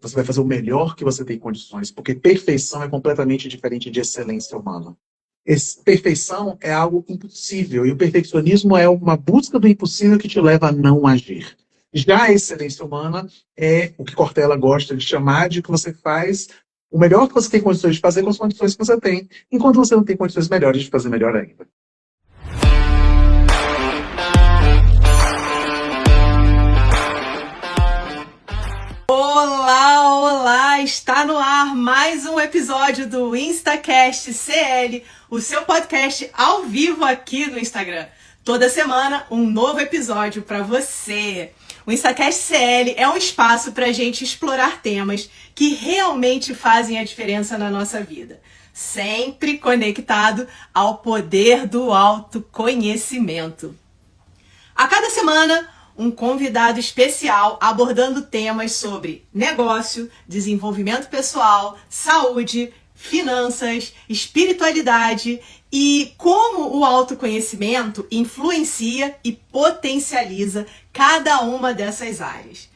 você vai fazer o melhor que você tem condições, porque perfeição é completamente diferente de excelência humana. Perfeição é algo impossível, e o perfeccionismo é uma busca do impossível que te leva a não agir. Já a excelência humana é o que Cortella gosta de chamar de que você faz o melhor que você tem condições de fazer com as condições que você tem, enquanto você não tem condições melhores de fazer melhor ainda. Olá, olá! Está no ar mais um episódio do InstaCast CL, o seu podcast ao vivo aqui no Instagram. Toda semana, um novo episódio para você. O InstaCast CL é um espaço para a gente explorar temas que realmente fazem a diferença na nossa vida. Sempre conectado ao poder do autoconhecimento. A cada semana, um convidado especial abordando temas sobre negócio, desenvolvimento pessoal, saúde, finanças, espiritualidade e como o autoconhecimento influencia e potencializa cada uma dessas áreas.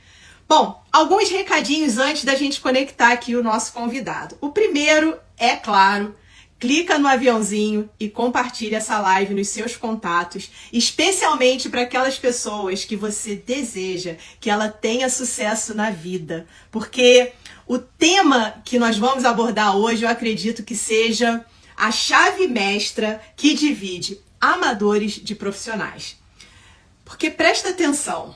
Bom, alguns recadinhos antes da gente conectar aqui o nosso convidado. O primeiro é, claro, clica no aviãozinho e compartilha essa live nos seus contatos, especialmente para aquelas pessoas que você deseja que ela tenha sucesso na vida. Porque o tema que nós vamos abordar hoje, eu acredito que seja a chave mestra que divide amadores de profissionais. Porque presta atenção,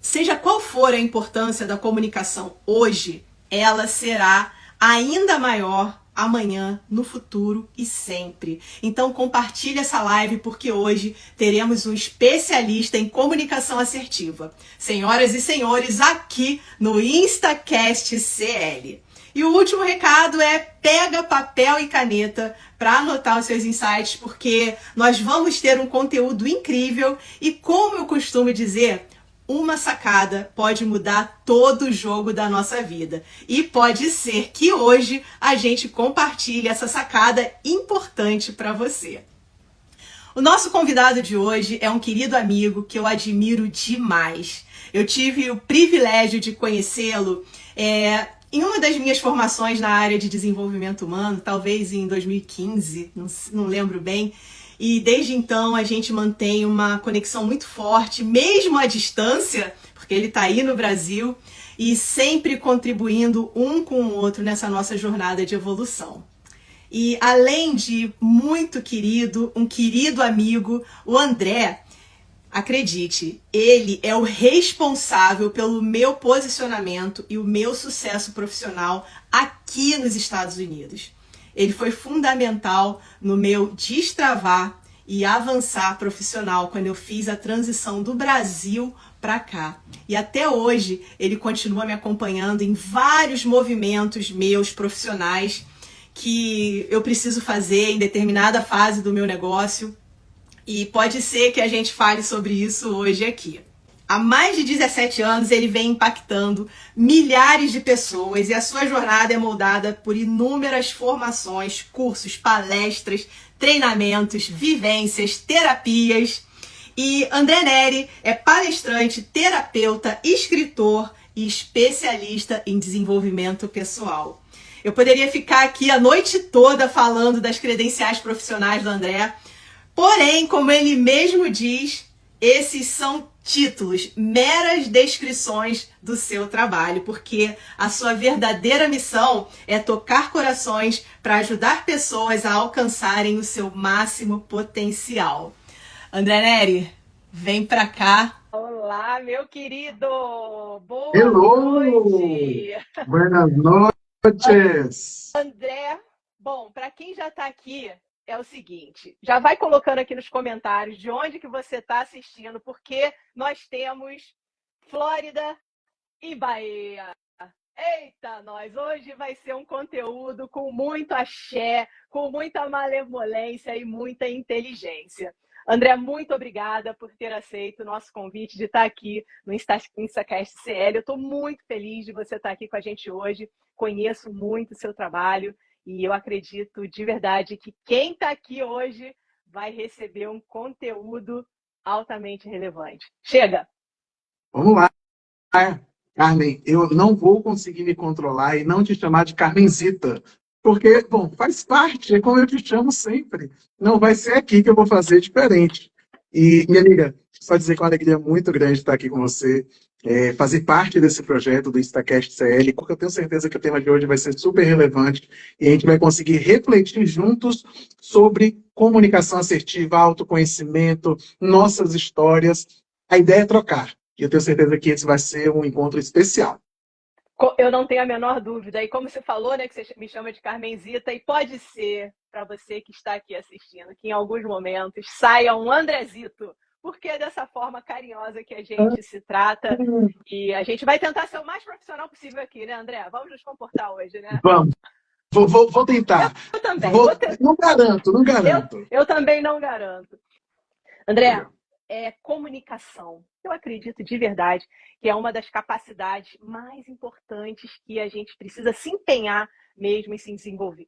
seja qual for a importância da comunicação hoje, ela será ainda maior amanhã, no futuro e sempre. Então compartilhe essa live porque hoje teremos um especialista em comunicação assertiva. Senhoras e senhores, aqui no InstaCast CL. E o último recado é: pega papel e caneta para anotar os seus insights, porque nós vamos ter um conteúdo incrível e, como eu costumo dizer, uma sacada pode mudar todo o jogo da nossa vida. E pode ser que hoje a gente compartilhe essa sacada importante para você. O nosso convidado de hoje é um querido amigo que eu admiro demais. Eu tive o privilégio de conhecê-lo em uma das minhas formações na área de desenvolvimento humano, talvez em 2015, não lembro bem. E desde então a gente mantém uma conexão muito forte, mesmo à distância, porque ele está aí no Brasil, e sempre contribuindo um com o outro nessa nossa jornada de evolução. E além de muito querido, um querido amigo, o André, acredite, ele é o responsável pelo meu posicionamento e o meu sucesso profissional aqui nos Estados Unidos. Ele foi fundamental no meu destravar e avançar profissional quando eu fiz a transição do Brasil para cá. E até hoje ele continua me acompanhando em vários movimentos meus profissionais que eu preciso fazer em determinada fase do meu negócio. E pode ser que a gente fale sobre isso hoje aqui. Há mais de 17 anos ele vem impactando milhares de pessoas e a sua jornada é moldada por inúmeras formações, cursos, palestras, treinamentos, vivências, terapias. E André Neri é palestrante, terapeuta, escritor e especialista em desenvolvimento pessoal. Eu poderia ficar aqui a noite toda falando das credenciais profissionais do André, porém, como ele mesmo diz, esses são títulos, meras descrições do seu trabalho, porque a sua verdadeira missão é tocar corações para ajudar pessoas a alcançarem o seu máximo potencial. André Neri, vem para cá. Olá, meu querido! Boa Hello! noite! Buenas noches! André, bom, para quem já está aqui, é o seguinte, já vai colocando aqui nos comentários de onde que você está assistindo, porque nós temos Flórida e Bahia. Eita, nós! Hoje vai ser um conteúdo com muito axé, com muita malemolência e muita inteligência. André, muito obrigada por ter aceito o nosso convite de estar aqui no InstaCast CL. Eu estou muito feliz de você estar aqui com a gente hoje. Conheço muito o seu trabalho e eu acredito de verdade que quem está aqui hoje vai receber um conteúdo altamente relevante. Chega! Vamos lá! Carmen, eu não vou conseguir me controlar e não te chamar de Carmenzita, porque, bom, faz parte, é como eu te chamo sempre. Não vai ser aqui que eu vou fazer diferente. E, minha amiga, só dizer que é uma alegria muito grande estar aqui com você, fazer parte desse projeto do Instacast CL, porque eu tenho certeza que o tema de hoje vai ser super relevante e a gente vai conseguir refletir juntos sobre comunicação assertiva, autoconhecimento, nossas histórias. A ideia é trocar. E eu tenho certeza que esse vai ser um encontro especial. Eu não tenho a menor dúvida. E como você falou, né, que você me chama de Carmenzita, e pode ser, para você que está aqui assistindo, que em alguns momentos saia um Andrezito, porque é dessa forma carinhosa que a gente se trata. E a gente vai tentar ser o mais profissional possível aqui, né, André? Vamos nos comportar hoje, né? Vamos. Vou tentar. Eu também. Não garanto, não garanto. Eu também não garanto. André, comunicação. Eu acredito de verdade que é uma das capacidades mais importantes que a gente precisa se empenhar mesmo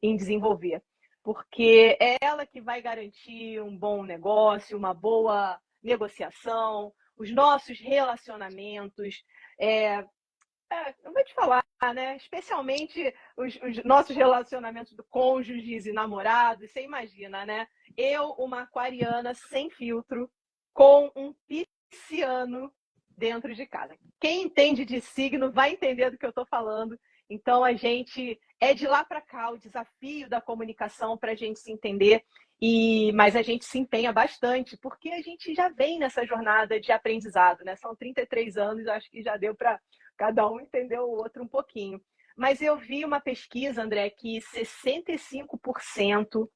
em desenvolver. Porque é ela que vai garantir um bom negócio, uma boa negociação, os nossos relacionamentos. Eu vou te falar, né? Especialmente os nossos relacionamentos do cônjuges e namorados, você imagina, né? Eu, uma aquariana sem filtro, com um pisciano dentro de casa. Quem entende de signo vai entender do que eu estou falando. Então, a gente é de lá para cá o desafio da comunicação para a gente se entender, mas a gente se empenha bastante, porque a gente já vem nessa jornada de aprendizado, né? São 33 anos, acho que já deu para cada um entender o outro um pouquinho. Mas eu vi uma pesquisa, André, que 65%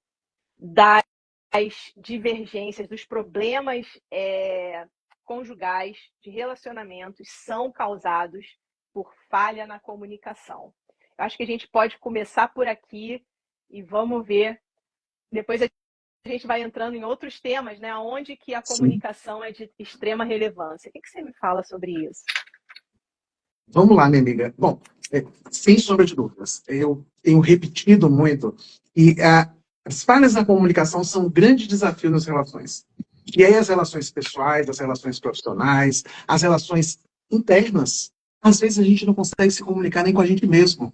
das divergências, dos problemas conjugais, de relacionamentos, são causados por falha na comunicação. Eu acho que a gente pode começar por aqui e vamos ver. Depois a gente vai entrando em outros temas, né? Onde que a comunicação é de extrema relevância. O que você me fala sobre isso? Vamos lá, minha amiga. Bom, sem sombra de dúvidas, eu tenho repetido muito e as falhas na comunicação são um grande desafio nas relações. E aí as relações pessoais, as relações profissionais, as relações internas. Às vezes a gente não consegue se comunicar nem com a gente mesmo.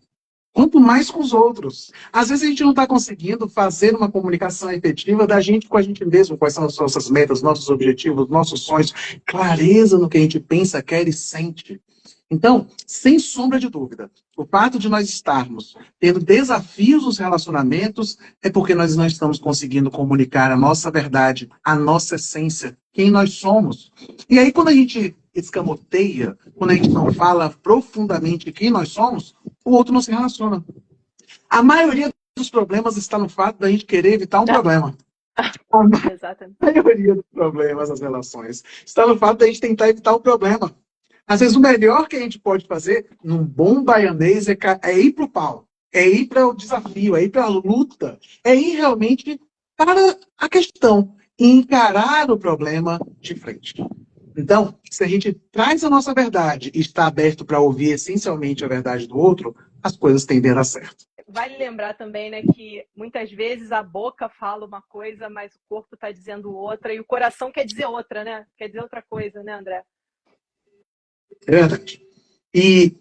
Quanto mais com os outros. Às vezes a gente não está conseguindo fazer uma comunicação efetiva da gente com a gente mesmo. Quais são as nossas metas, nossos objetivos, nossos sonhos. Clareza no que a gente pensa, quer e sente. Então, sem sombra de dúvida, o fato de nós estarmos tendo desafios nos relacionamentos é porque nós não estamos conseguindo comunicar a nossa verdade, a nossa essência, quem nós somos. E aí, quando a gente escamoteia, quando a gente não fala profundamente quem nós somos, o outro não se relaciona. A maioria dos problemas está no fato da gente querer evitar um problema. Exatamente. A maioria dos problemas nas relações está no fato da gente tentar evitar o problema. Às vezes, o melhor que a gente pode fazer, num bom baianês, é ir para o pau, é ir para o desafio, é ir para a luta, é ir realmente para a questão e encarar o problema de frente. Então, se a gente traz a nossa verdade e está aberto para ouvir essencialmente a verdade do outro, as coisas tendem a dar certo. Vale lembrar também, né, que muitas vezes a boca fala uma coisa, mas o corpo está dizendo outra, e o coração quer dizer outra, né? Quer dizer outra coisa, né, André? É verdade. E,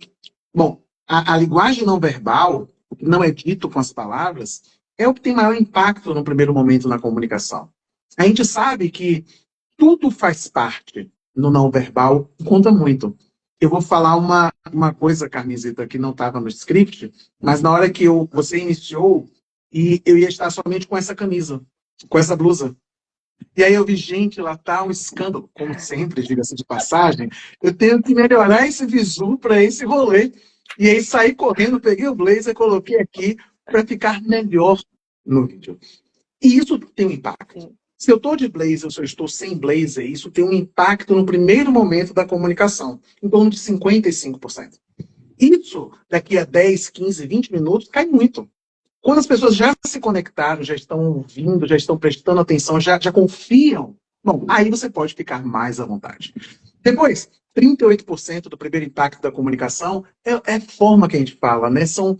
bom, a linguagem não verbal, o que não é dito com as palavras, é o que tem maior impacto no primeiro momento na comunicação. A gente sabe que tudo faz parte no não verbal e conta muito. Eu vou falar uma coisa, Carmenzita, que não estava no script, mas na hora que você iniciou, e eu ia estar somente com essa camisa, com essa blusa. E aí eu vi, gente, lá tá um escândalo, como sempre, diga-se de passagem. Eu tenho que melhorar esse visu para esse rolê. E aí saí correndo, peguei o blazer, coloquei aqui para ficar melhor no vídeo. E isso tem um impacto. Se eu estou de blazer ou se eu estou sem blazer, isso tem um impacto no primeiro momento da comunicação, em torno de 55%. Isso, daqui a 10, 15, 20 minutos, cai muito. Quando as pessoas já se conectaram, já estão ouvindo, já estão prestando atenção, já confiam, bom, aí você pode ficar mais à vontade. Depois, 38% do primeiro impacto da comunicação é a forma que a gente fala, né? São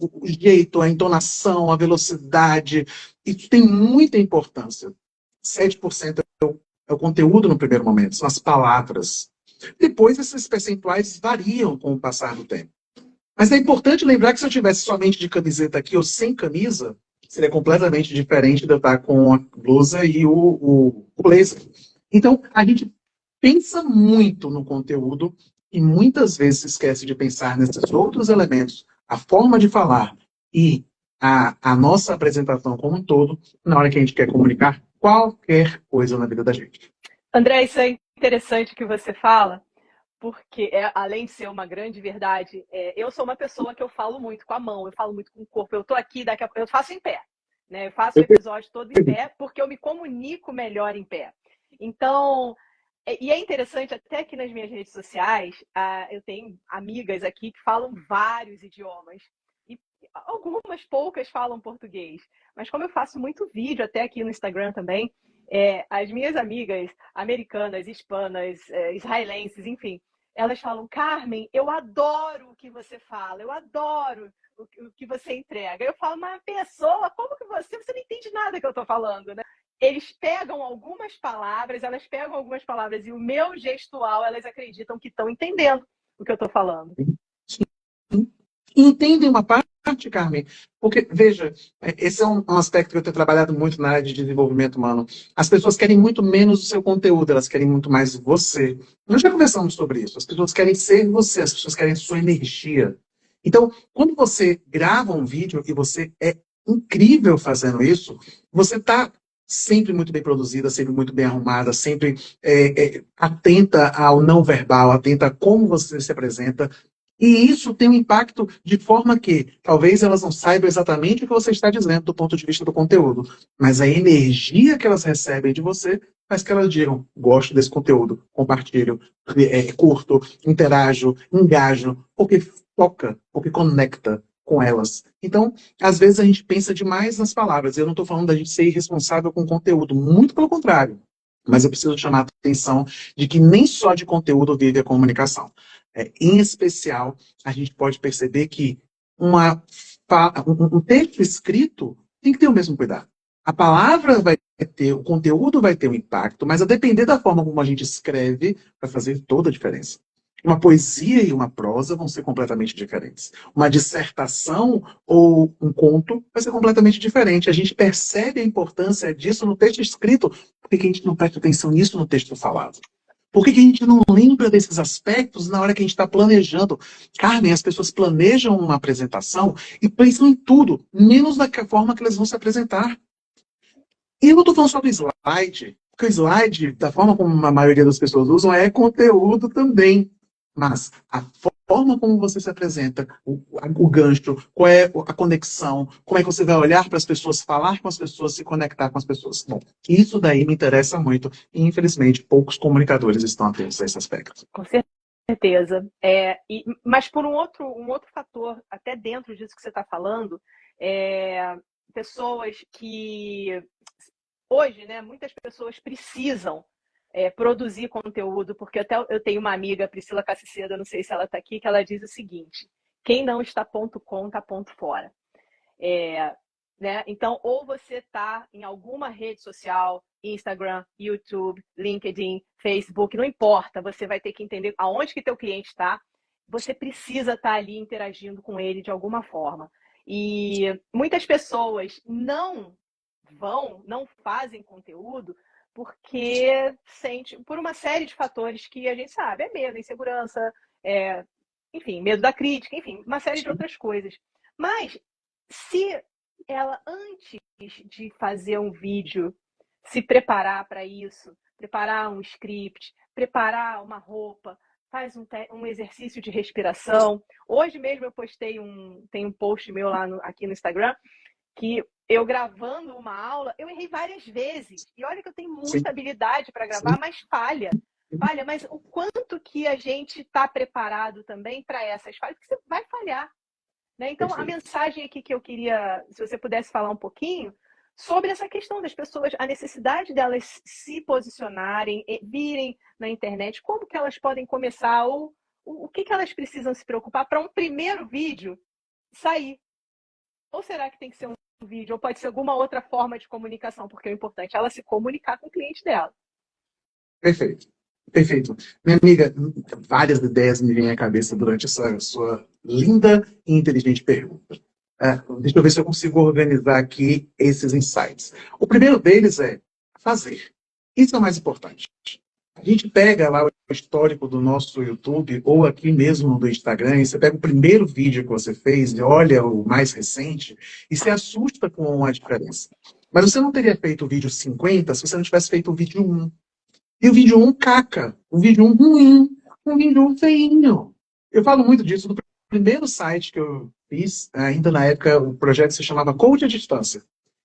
o jeito, a entonação, a velocidade. Isso tem muita importância. 7% é o conteúdo no primeiro momento, são as palavras. Depois, esses percentuais variam com o passar do tempo. Mas é importante lembrar que se eu tivesse somente de camiseta aqui ou sem camisa, seria completamente diferente de eu estar com a blusa e o blazer. Então, a gente pensa muito no conteúdo e muitas vezes se esquece de pensar nesses outros elementos, a forma de falar e a nossa apresentação como um todo, na hora que a gente quer comunicar qualquer coisa na vida da gente. André, isso é interessante que você fala, porque além de ser uma grande verdade, eu sou uma pessoa que eu falo muito com a mão, eu falo muito com o corpo, eu tô aqui, daqui a pouco eu faço em pé, né? Eu faço o episódio todo em pé, porque eu me comunico melhor em pé. Então, e é interessante, até aqui nas minhas redes sociais, eu tenho amigas aqui que falam vários idiomas, e algumas poucas falam português, mas como eu faço muito vídeo, até aqui no Instagram também, as minhas amigas americanas, hispanas, israelenses, enfim, elas falam: Carmen, eu adoro o que você fala, eu adoro o que você entrega. Eu falo: mas pessoa, como que você não entende nada que eu estou falando, né? Eles pegam algumas palavras, elas pegam algumas palavras e o meu gestual, elas acreditam que estão entendendo o que eu estou falando. Entendem uma parte, Carmen, porque, veja, esse é um aspecto que eu tenho trabalhado muito na área de desenvolvimento humano. As pessoas querem muito menos o seu conteúdo, elas querem muito mais você. Nós já conversamos sobre isso. As pessoas querem ser você, as pessoas querem sua energia. Então, quando você grava um vídeo e você é incrível fazendo isso, você está sempre muito bem produzida, sempre muito bem arrumada, sempre atenta ao não verbal, atenta a como você se apresenta. E isso tem um impacto de forma que talvez elas não saibam exatamente o que você está dizendo do ponto de vista do conteúdo, mas a energia que elas recebem de você faz que elas digam: gosto desse conteúdo, compartilho, curto, interajo, engajo, porque toca, porque conecta com elas. Então, às vezes a gente pensa demais nas palavras. Eu não estou falando da gente ser irresponsável com o conteúdo, muito pelo contrário. Mas eu preciso chamar a atenção de que nem só de conteúdo vive a comunicação. Em especial, a gente pode perceber que um texto escrito tem que ter o mesmo cuidado. A palavra vai ter, o conteúdo vai ter um impacto, mas a depender da forma como a gente escreve, vai fazer toda a diferença. Uma poesia e uma prosa vão ser completamente diferentes. Uma dissertação ou um conto vai ser completamente diferente. A gente percebe a importância disso no texto escrito. Por que a gente não presta atenção nisso no texto falado? Por que a gente não lembra desses aspectos na hora que a gente está planejando? Carmen, as pessoas planejam uma apresentação e pensam em tudo, menos na forma que elas vão se apresentar. E eu não estou falando só do slide, porque o slide, da forma como a maioria das pessoas usam, é conteúdo também. Mas a forma como você se apresenta, o gancho, qual é a conexão, como é que você vai olhar para as pessoas, falar com as pessoas, se conectar com as pessoas. Bom, isso daí me interessa muito e, infelizmente, poucos comunicadores estão atentos a esse aspecto. Com certeza. Mas por um outro fator, até dentro disso que você está falando, pessoas que... Hoje, né, muitas pessoas precisam produzir conteúdo, porque até eu tenho uma amiga, Priscila Cassicedo, não sei se ela está aqui, que ela diz o seguinte: quem não está ponto com, está ponto fora. Né? Então, ou você está em alguma rede social, Instagram, YouTube, LinkedIn, Facebook, não importa, você vai ter que entender aonde que teu cliente está, você precisa estar ali interagindo com ele de alguma forma. E muitas pessoas não fazem conteúdo porque sente, por uma série de fatores que a gente sabe, medo, insegurança, enfim, medo da crítica, enfim, uma série de outras coisas. Mas se ela, antes de fazer um vídeo, se preparar para isso, preparar um script, preparar uma roupa, faz um exercício de respiração. Hoje mesmo eu postei tem um post meu lá aqui no Instagram, que eu gravando uma aula, eu errei várias vezes. E olha que eu tenho muita habilidade para gravar, mas falha. Mas o quanto que a gente está preparado também para essas falhas, porque você vai falhar. Né? Então, a mensagem aqui que eu queria, se você pudesse falar um pouquinho, sobre essa questão das pessoas, a necessidade delas se posicionarem, virem na internet, como que elas podem começar, ou o que elas precisam se preocupar para um primeiro vídeo sair. Ou será que tem que ser um vídeo, ou pode ser alguma outra forma de comunicação, porque o importante é ela se comunicar com o cliente dela. Perfeito. Perfeito. Minha amiga, várias ideias me vêm à cabeça durante essa sua linda e inteligente pergunta. Deixa eu ver se eu consigo organizar aqui esses insights. O primeiro deles é fazer. Isso é o mais importante. A gente pega lá o histórico do nosso YouTube ou aqui mesmo do Instagram, e você pega o primeiro vídeo que você fez e olha o mais recente e se assusta com a diferença. Mas você não teria feito o vídeo 50 se você não tivesse feito o vídeo 1. E o vídeo 1 caca, o vídeo 1 ruim, um vídeo 1 feinho. Eu falo muito disso no primeiro site que eu fiz, ainda na época o projeto se chamava Coach à Distância.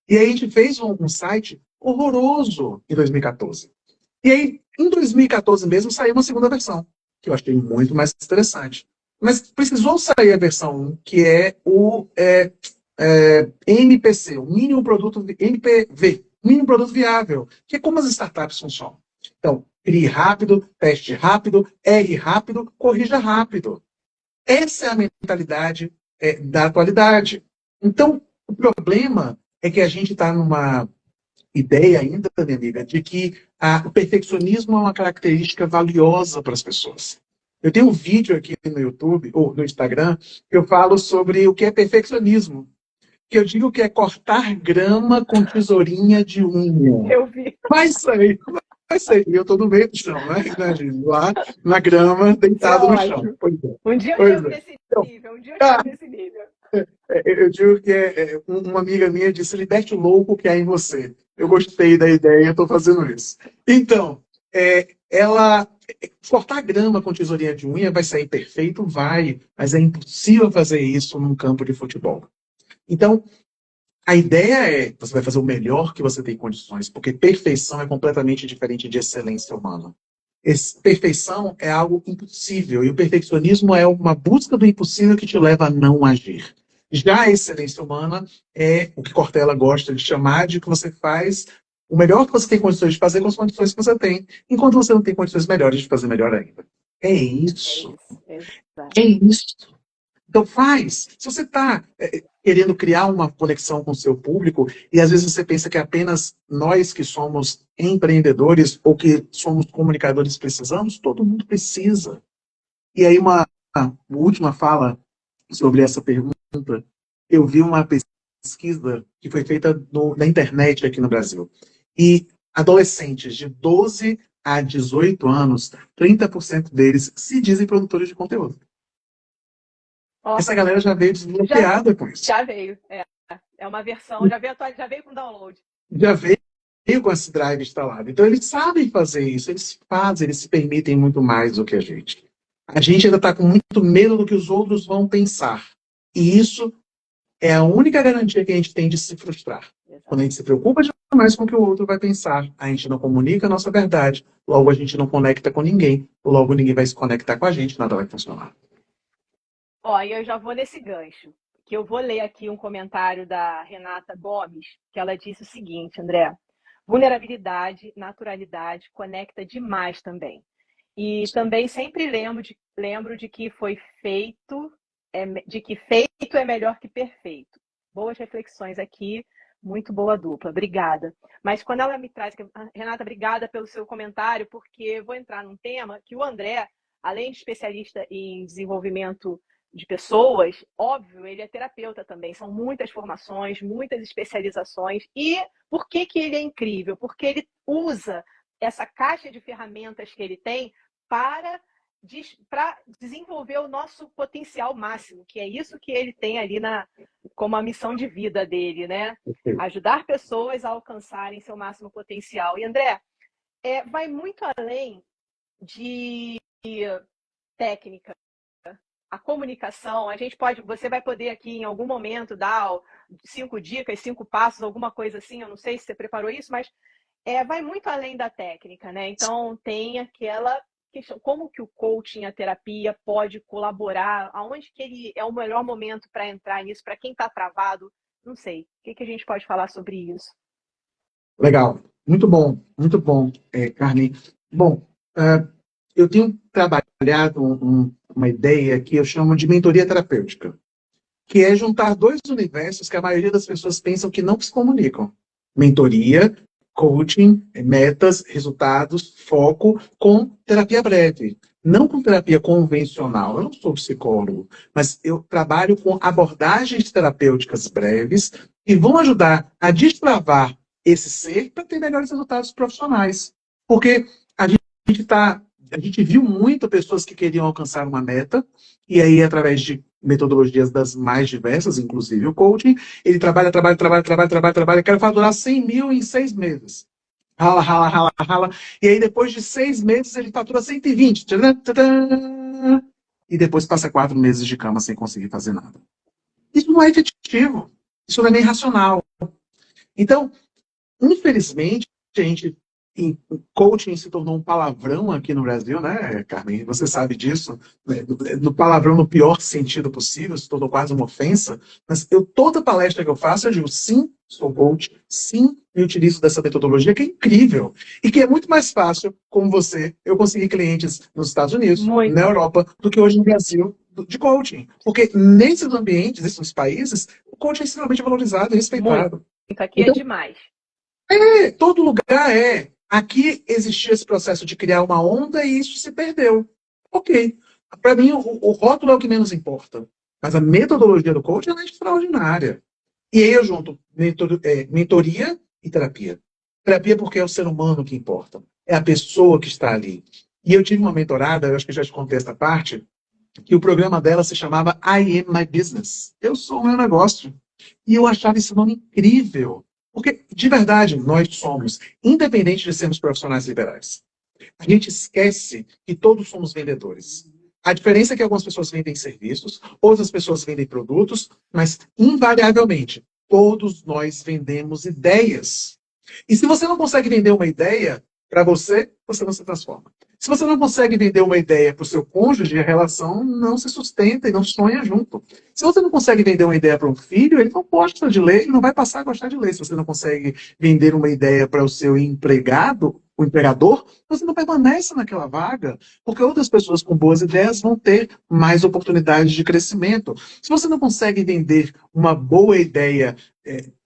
E aí a gente fez um site horroroso em 2014. E aí, em 2014 mesmo, saiu uma segunda versão, que eu achei muito mais interessante. Mas precisou sair a versão 1, que é o MPC, o mínimo produto, MPV, mínimo produto viável, que é como as startups funcionam. Então, crie rápido, teste rápido, erre rápido, corrija rápido. Essa é a mentalidade da atualidade. Então, o problema é que a gente está numa ideia ainda, minha amiga, de que o perfeccionismo é uma característica valiosa para as pessoas. Eu tenho um vídeo aqui no YouTube, ou no Instagram, que eu falo sobre o que é perfeccionismo. Que eu digo que é cortar grama com tesourinha de unha. Eu vi. Vai sair. E eu estou no meio do chão, né? Lá na grama, deitado no chão. Pois é. Um dia eu chego nesse nível, Eu digo que uma amiga minha disse, liberte o louco que há em você. Eu gostei da ideia, estou fazendo isso. Então, cortar grama com tesourinha de unha vai sair perfeito? Vai, mas é impossível fazer isso num campo de futebol. Então, a ideia é, você vai fazer o melhor que você tem condições, porque perfeição é completamente diferente de excelência humana. Perfeição é algo impossível, e o perfeccionismo é uma busca do impossível que te leva a não agir. Já a excelência humana é o que Cortella gosta de chamar de que você faz o melhor que você tem condições de fazer com as condições que você tem, enquanto você não tem condições melhores de fazer melhor ainda. É isso. É isso. Então faz. Se você está querendo criar uma conexão com o seu público, e às vezes você pensa que apenas nós que somos empreendedores ou que somos comunicadores precisamos, todo mundo precisa. E aí uma última fala sobre essa pergunta, eu vi uma pesquisa que foi feita na internet aqui no Brasil. E adolescentes de 12 a 18 anos, 30% deles se dizem produtores de conteúdo. Essa galera já veio desbloqueada com isso. Já veio, é uma versão, já veio com download. Já veio com esse drive instalado. Então eles sabem fazer isso, eles fazem, eles se permitem muito mais do que a gente. A gente ainda está com muito medo do que os outros vão pensar. E isso é a única garantia que a gente tem de se frustrar. Exato. Quando a gente se preocupa demais com o que o outro vai pensar, a gente não comunica a nossa verdade, logo a gente não conecta com ninguém, logo ninguém vai se conectar com a gente, nada vai funcionar. E eu já vou nesse gancho, que eu vou ler aqui um comentário da Renata Gomes, que ela disse o seguinte, André, vulnerabilidade, naturalidade, conecta demais também. E também sempre lembro de que feito é melhor que perfeito. Boas reflexões aqui, muito boa dupla, obrigada. Mas quando ela me traz, Renata, obrigada pelo seu comentário, porque eu vou entrar num tema que o André, além de especialista em desenvolvimento de pessoas, óbvio, ele é terapeuta também, são muitas formações, muitas especializações. E por que ele é incrível? Porque ele usa essa caixa de ferramentas que ele tem para desenvolver o nosso potencial máximo, que é isso que ele tem ali como a missão de vida dele, né? Ajudar pessoas a alcançarem seu máximo potencial. E, André, vai muito além de técnica. A comunicação, você vai poder aqui em algum momento dar 5 dicas, 5 passos, alguma coisa assim, eu não sei se você preparou isso, mas vai muito além da técnica, né? Então tem aquela questão, como que o coaching, a terapia pode colaborar, aonde que ele é o melhor momento para entrar nisso, para quem está travado, não sei. O que a gente pode falar sobre isso? Legal, muito bom, Carmen. Bom, eu tenho trabalhado uma ideia que eu chamo de mentoria terapêutica, que é juntar dois universos que a maioria das pessoas pensam que não se comunicam. Mentoria coaching, metas, resultados, foco com terapia breve. Não com terapia convencional. Eu não sou psicólogo, mas eu trabalho com abordagens terapêuticas breves que vão ajudar a destravar esse ser para ter melhores resultados profissionais. Porque a gente viu muito pessoas que queriam alcançar uma meta, e aí, através de metodologias das mais diversas, inclusive o coaching, ele trabalha, quero faturar 100 mil em 6 meses. Rala, rala, rala, rala. E aí, depois de 6 meses, ele fatura 120. Tcharam, tcharam, e depois passa 4 meses de cama sem conseguir fazer nada. Isso não é efetivo. Isso não é nem racional. Então, infelizmente, a gente, coaching se tornou um palavrão aqui no Brasil, né, Carmen? Você sabe disso. No palavrão no pior sentido possível, se tornou quase uma ofensa. Mas toda palestra que eu faço, eu digo, sim, sou coach, sim, me utilizo dessa metodologia, que é incrível. E que é muito mais fácil, como você, eu conseguir clientes nos Estados Unidos, na Europa, do que hoje no Brasil, de coaching. Porque nesses ambientes, nesses países, o coaching é extremamente valorizado e respeitado. Muito. Aqui então, é demais. Todo lugar é. Aqui existia esse processo de criar uma onda e isso se perdeu. Ok. Para mim, o rótulo é o que menos importa. Mas a metodologia do coaching é extraordinária. E aí eu junto mentoria e terapia. Terapia porque é o ser humano que importa. É a pessoa que está ali. E eu tive uma mentorada, eu acho que já te contei essa parte, que o programa dela se chamava I Am My Business. Eu sou o meu negócio. E eu achava esse nome incrível. Porque, de verdade, nós somos, independente de sermos profissionais liberais. A gente esquece que todos somos vendedores. A diferença é que algumas pessoas vendem serviços, outras pessoas vendem produtos, mas, invariavelmente, todos nós vendemos ideias. E se você não consegue vender uma ideia para você, você não se transforma. Se você não consegue vender uma ideia para o seu cônjuge, a relação não se sustenta e não sonha junto. Se você não consegue vender uma ideia para um filho, ele não gosta de ler, ele não vai passar a gostar de ler. Se você não consegue vender uma ideia para o seu empregado, o empregador, você não permanece naquela vaga, porque outras pessoas com boas ideias vão ter mais oportunidades de crescimento. Se você não consegue vender uma boa ideia,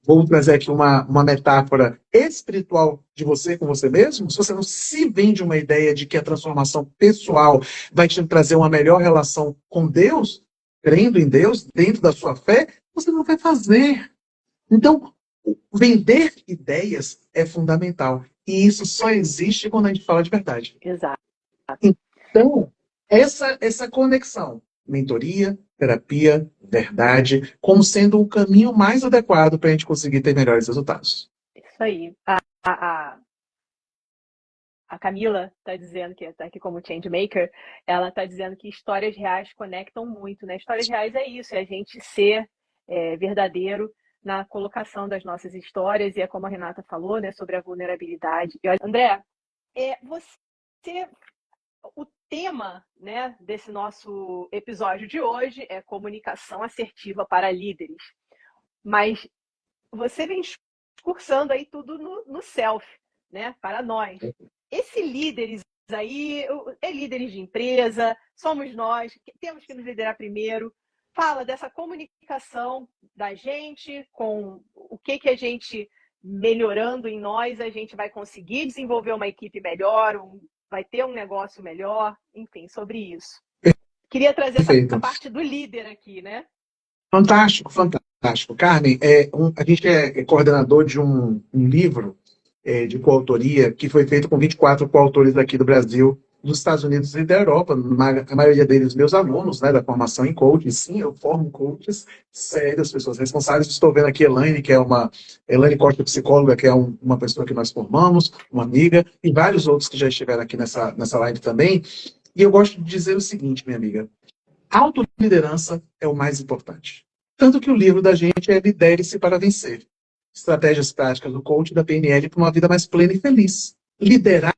vou trazer aqui uma metáfora espiritual de você com você mesmo, se você não se vende uma ideia de que a transformação pessoal vai te trazer uma melhor relação com Deus, crendo em Deus, dentro da sua fé, você não vai fazer. Então, vender ideias é fundamental. E isso só existe quando a gente fala de verdade. Exato. Então, essa conexão, mentoria, terapia, verdade, como sendo o caminho mais adequado para a gente conseguir ter melhores resultados. Isso aí. A Camila está dizendo, que está aqui como changemaker, ela está dizendo que histórias reais conectam muito, né? Histórias reais é isso, é a gente ser verdadeiro na colocação das nossas histórias, e é como a Renata falou, né, sobre a vulnerabilidade. E, André, o tema, né, desse nosso episódio de hoje é comunicação assertiva para líderes. Mas você vem discursando aí tudo no self, né, para nós. Esse líderes aí, líderes de empresa, somos nós, temos que nos liderar primeiro. Fala dessa comunicação da gente com o que a gente, melhorando em nós, a gente vai conseguir desenvolver uma equipe melhor, vai ter um negócio melhor, enfim, sobre isso. Queria trazer essa parte do líder aqui, né? Fantástico, fantástico. Carmen, a gente é coordenador de um livro de coautoria que foi feito com 24 coautores aqui do Brasil, dos Estados Unidos e da Europa, a maioria deles meus alunos, né, da formação em coaching. Sim, eu formo coaches sérios, pessoas responsáveis. Estou vendo aqui Elaine, Elaine Costa, psicóloga, que é uma pessoa que nós formamos, uma amiga, e vários outros que já estiveram aqui nessa live também. E eu gosto de dizer o seguinte, minha amiga, autoliderança é o mais importante. Tanto que o livro da gente é Lidere-se para Vencer. Estratégias práticas do coaching da PNL para uma vida mais plena e feliz. Liderar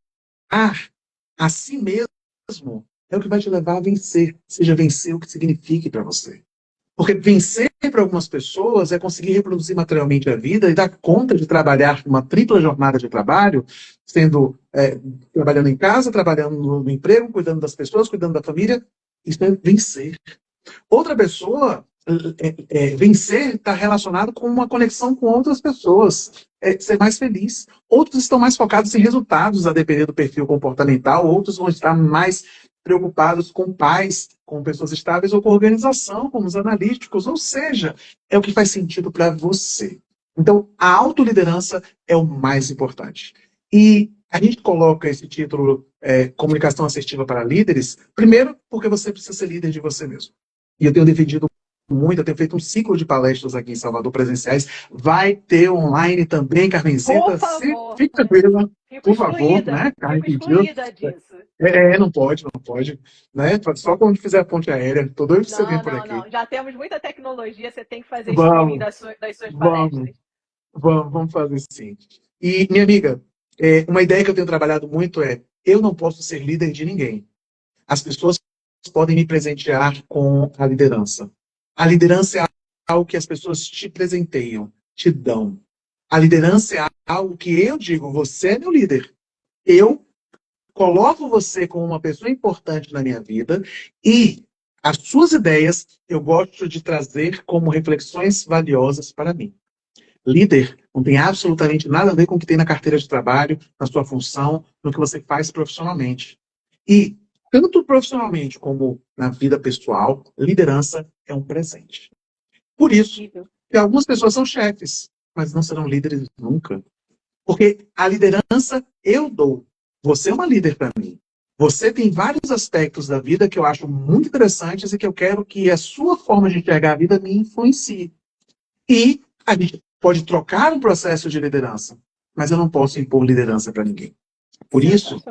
a si mesmo é o que vai te levar a vencer. Seja vencer o que signifique para você. Porque vencer para algumas pessoas é conseguir reproduzir materialmente a vida e dar conta de trabalhar uma tripla jornada de trabalho, trabalhando em casa, trabalhando no emprego, cuidando das pessoas, cuidando da família. Isso é vencer. Outra pessoa vencer está relacionado com uma conexão com outras pessoas, ser mais feliz. Outros estão mais focados em resultados, a depender do perfil comportamental, outros vão estar mais preocupados com pais, com pessoas estáveis ou com organização, como os analíticos, ou seja, é o que faz sentido para você. Então, a autoliderança é o mais importante. E a gente coloca esse título, Comunicação Assertiva para Líderes, primeiro porque você precisa ser líder de você mesmo. E eu tenho defendido muito, eu tenho feito um ciclo de palestras aqui em Salvador, presenciais. Vai ter online também, Carmencita. Por favor. Fique tranquila, por favor, excluída, né? Fico excluída disso. Não pode, né? Só quando fizer a ponte aérea. Tô doido de você vir por aqui. Não. Já temos muita tecnologia, você tem que fazer Vamos, streaming das suas palestras. Vamos fazer sim. E, minha amiga, uma ideia que eu tenho trabalhado muito eu não posso ser líder de ninguém. As pessoas podem me presentear com a liderança. A liderança é algo que as pessoas te presenteiam, te dão. A liderança é algo que eu digo, você é meu líder. Eu coloco você como uma pessoa importante na minha vida e as suas ideias eu gosto de trazer como reflexões valiosas para mim. Líder não tem absolutamente nada a ver com o que tem na carteira de trabalho, na sua função, no que você faz profissionalmente. E, tanto profissionalmente como na vida pessoal, liderança é um presente. Por isso, que algumas pessoas são chefes, mas não serão líderes nunca. Porque a liderança eu dou. Você é uma líder para mim. Você tem vários aspectos da vida que eu acho muito interessantes e que eu quero que a sua forma de enxergar a vida me influencie. E a gente pode trocar um processo de liderança, mas eu não posso impor liderança para ninguém. Por isso,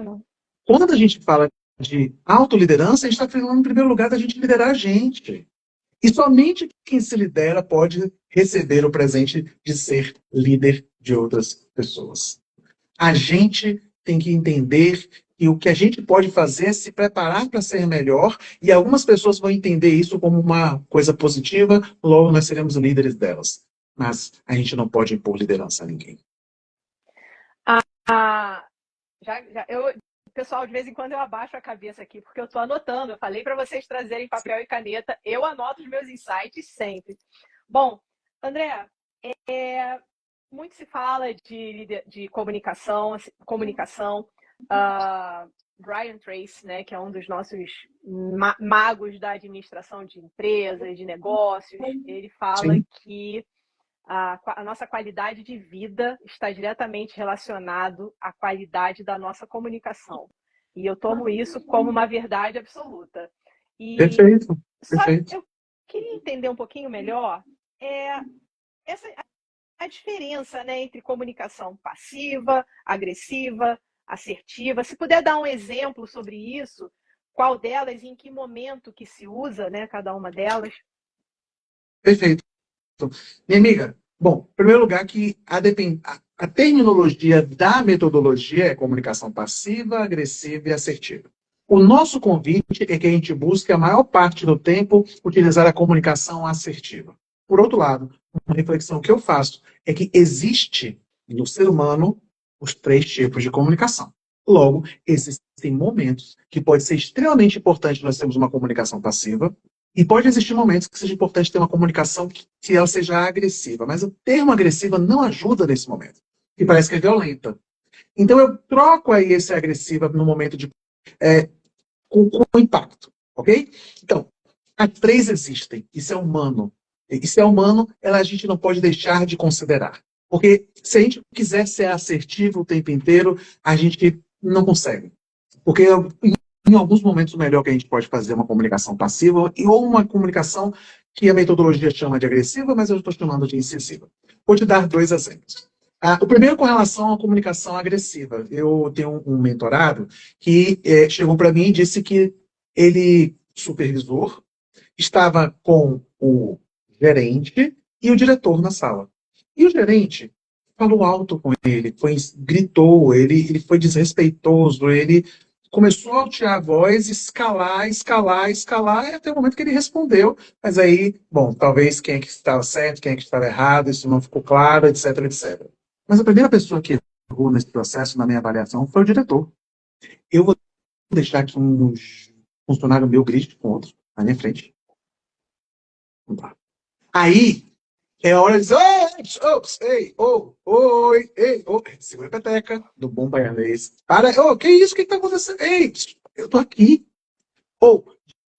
quando a gente fala de autoliderança, a gente está falando, em primeiro lugar, da gente liderar a gente. E somente quem se lidera pode receber o presente de ser líder de outras pessoas. A gente tem que entender que o que a gente pode fazer é se preparar para ser melhor, e algumas pessoas vão entender isso como uma coisa positiva, logo nós seremos líderes delas. Mas a gente não pode impor liderança a ninguém. Pessoal, de vez em quando eu abaixo a cabeça aqui, porque eu estou anotando. Eu falei para vocês trazerem papel e caneta. Eu anoto os meus insights sempre. Bom, André, muito se fala de comunicação. Brian Tracy, né, que é um dos nossos magos da administração de empresas, de negócios, ele fala Sim. que a nossa qualidade de vida está diretamente relacionado à qualidade da nossa comunicação. E eu tomo isso como uma verdade absoluta. Perfeito. Eu queria entender um pouquinho melhor a diferença, né, entre comunicação passiva, agressiva, assertiva. Se puder dar um exemplo sobre isso, qual delas e em que momento que se usa, né, cada uma delas. Perfeito. Minha amiga, bom, em primeiro lugar que a terminologia da metodologia é comunicação passiva, agressiva e assertiva. O nosso convite é que a gente busque a maior parte do tempo utilizar a comunicação assertiva. Por outro lado, uma reflexão que eu faço é que existe no ser humano os 3 tipos de comunicação. Logo, existem momentos que pode ser extremamente importante nós termos uma comunicação passiva, e pode existir momentos que seja importante ter uma comunicação que ela seja agressiva. Mas o termo agressiva não ajuda nesse momento. E parece que é violenta. Então eu troco aí esse agressiva no momento de com impacto. Ok? Então, as 3 existem. Isso é humano. Isso é humano, a gente não pode deixar de considerar. Porque se a gente quiser ser assertivo o tempo inteiro, a gente não consegue. Porque em alguns momentos, o melhor que a gente pode fazer é uma comunicação passiva ou uma comunicação que a metodologia chama de agressiva, mas eu estou chamando de incisiva. Vou te dar 2 exemplos. O primeiro com relação à comunicação agressiva. Eu tenho um mentorado que chegou para mim e disse que ele, supervisor, estava com o gerente e o diretor na sala. E o gerente falou alto com ele, gritou, ele foi desrespeitoso, ele começou a altear a voz, escalar, e até o momento que ele respondeu. Mas aí, bom, talvez quem é que estava certo, quem é que estava errado, isso não ficou claro, etc, etc. Mas a primeira pessoa que errou nesse processo, na minha avaliação, foi o diretor. Eu vou deixar que um funcionário meu grite com outro, na minha frente. Não dá. Aí é hora de dizer, "Ei, ops, ei, oh, oi, ei, oh, segura a peteca, do bom baianês. Para, oh, que isso, o que está acontecendo? Ei, eu tô aqui. Ou,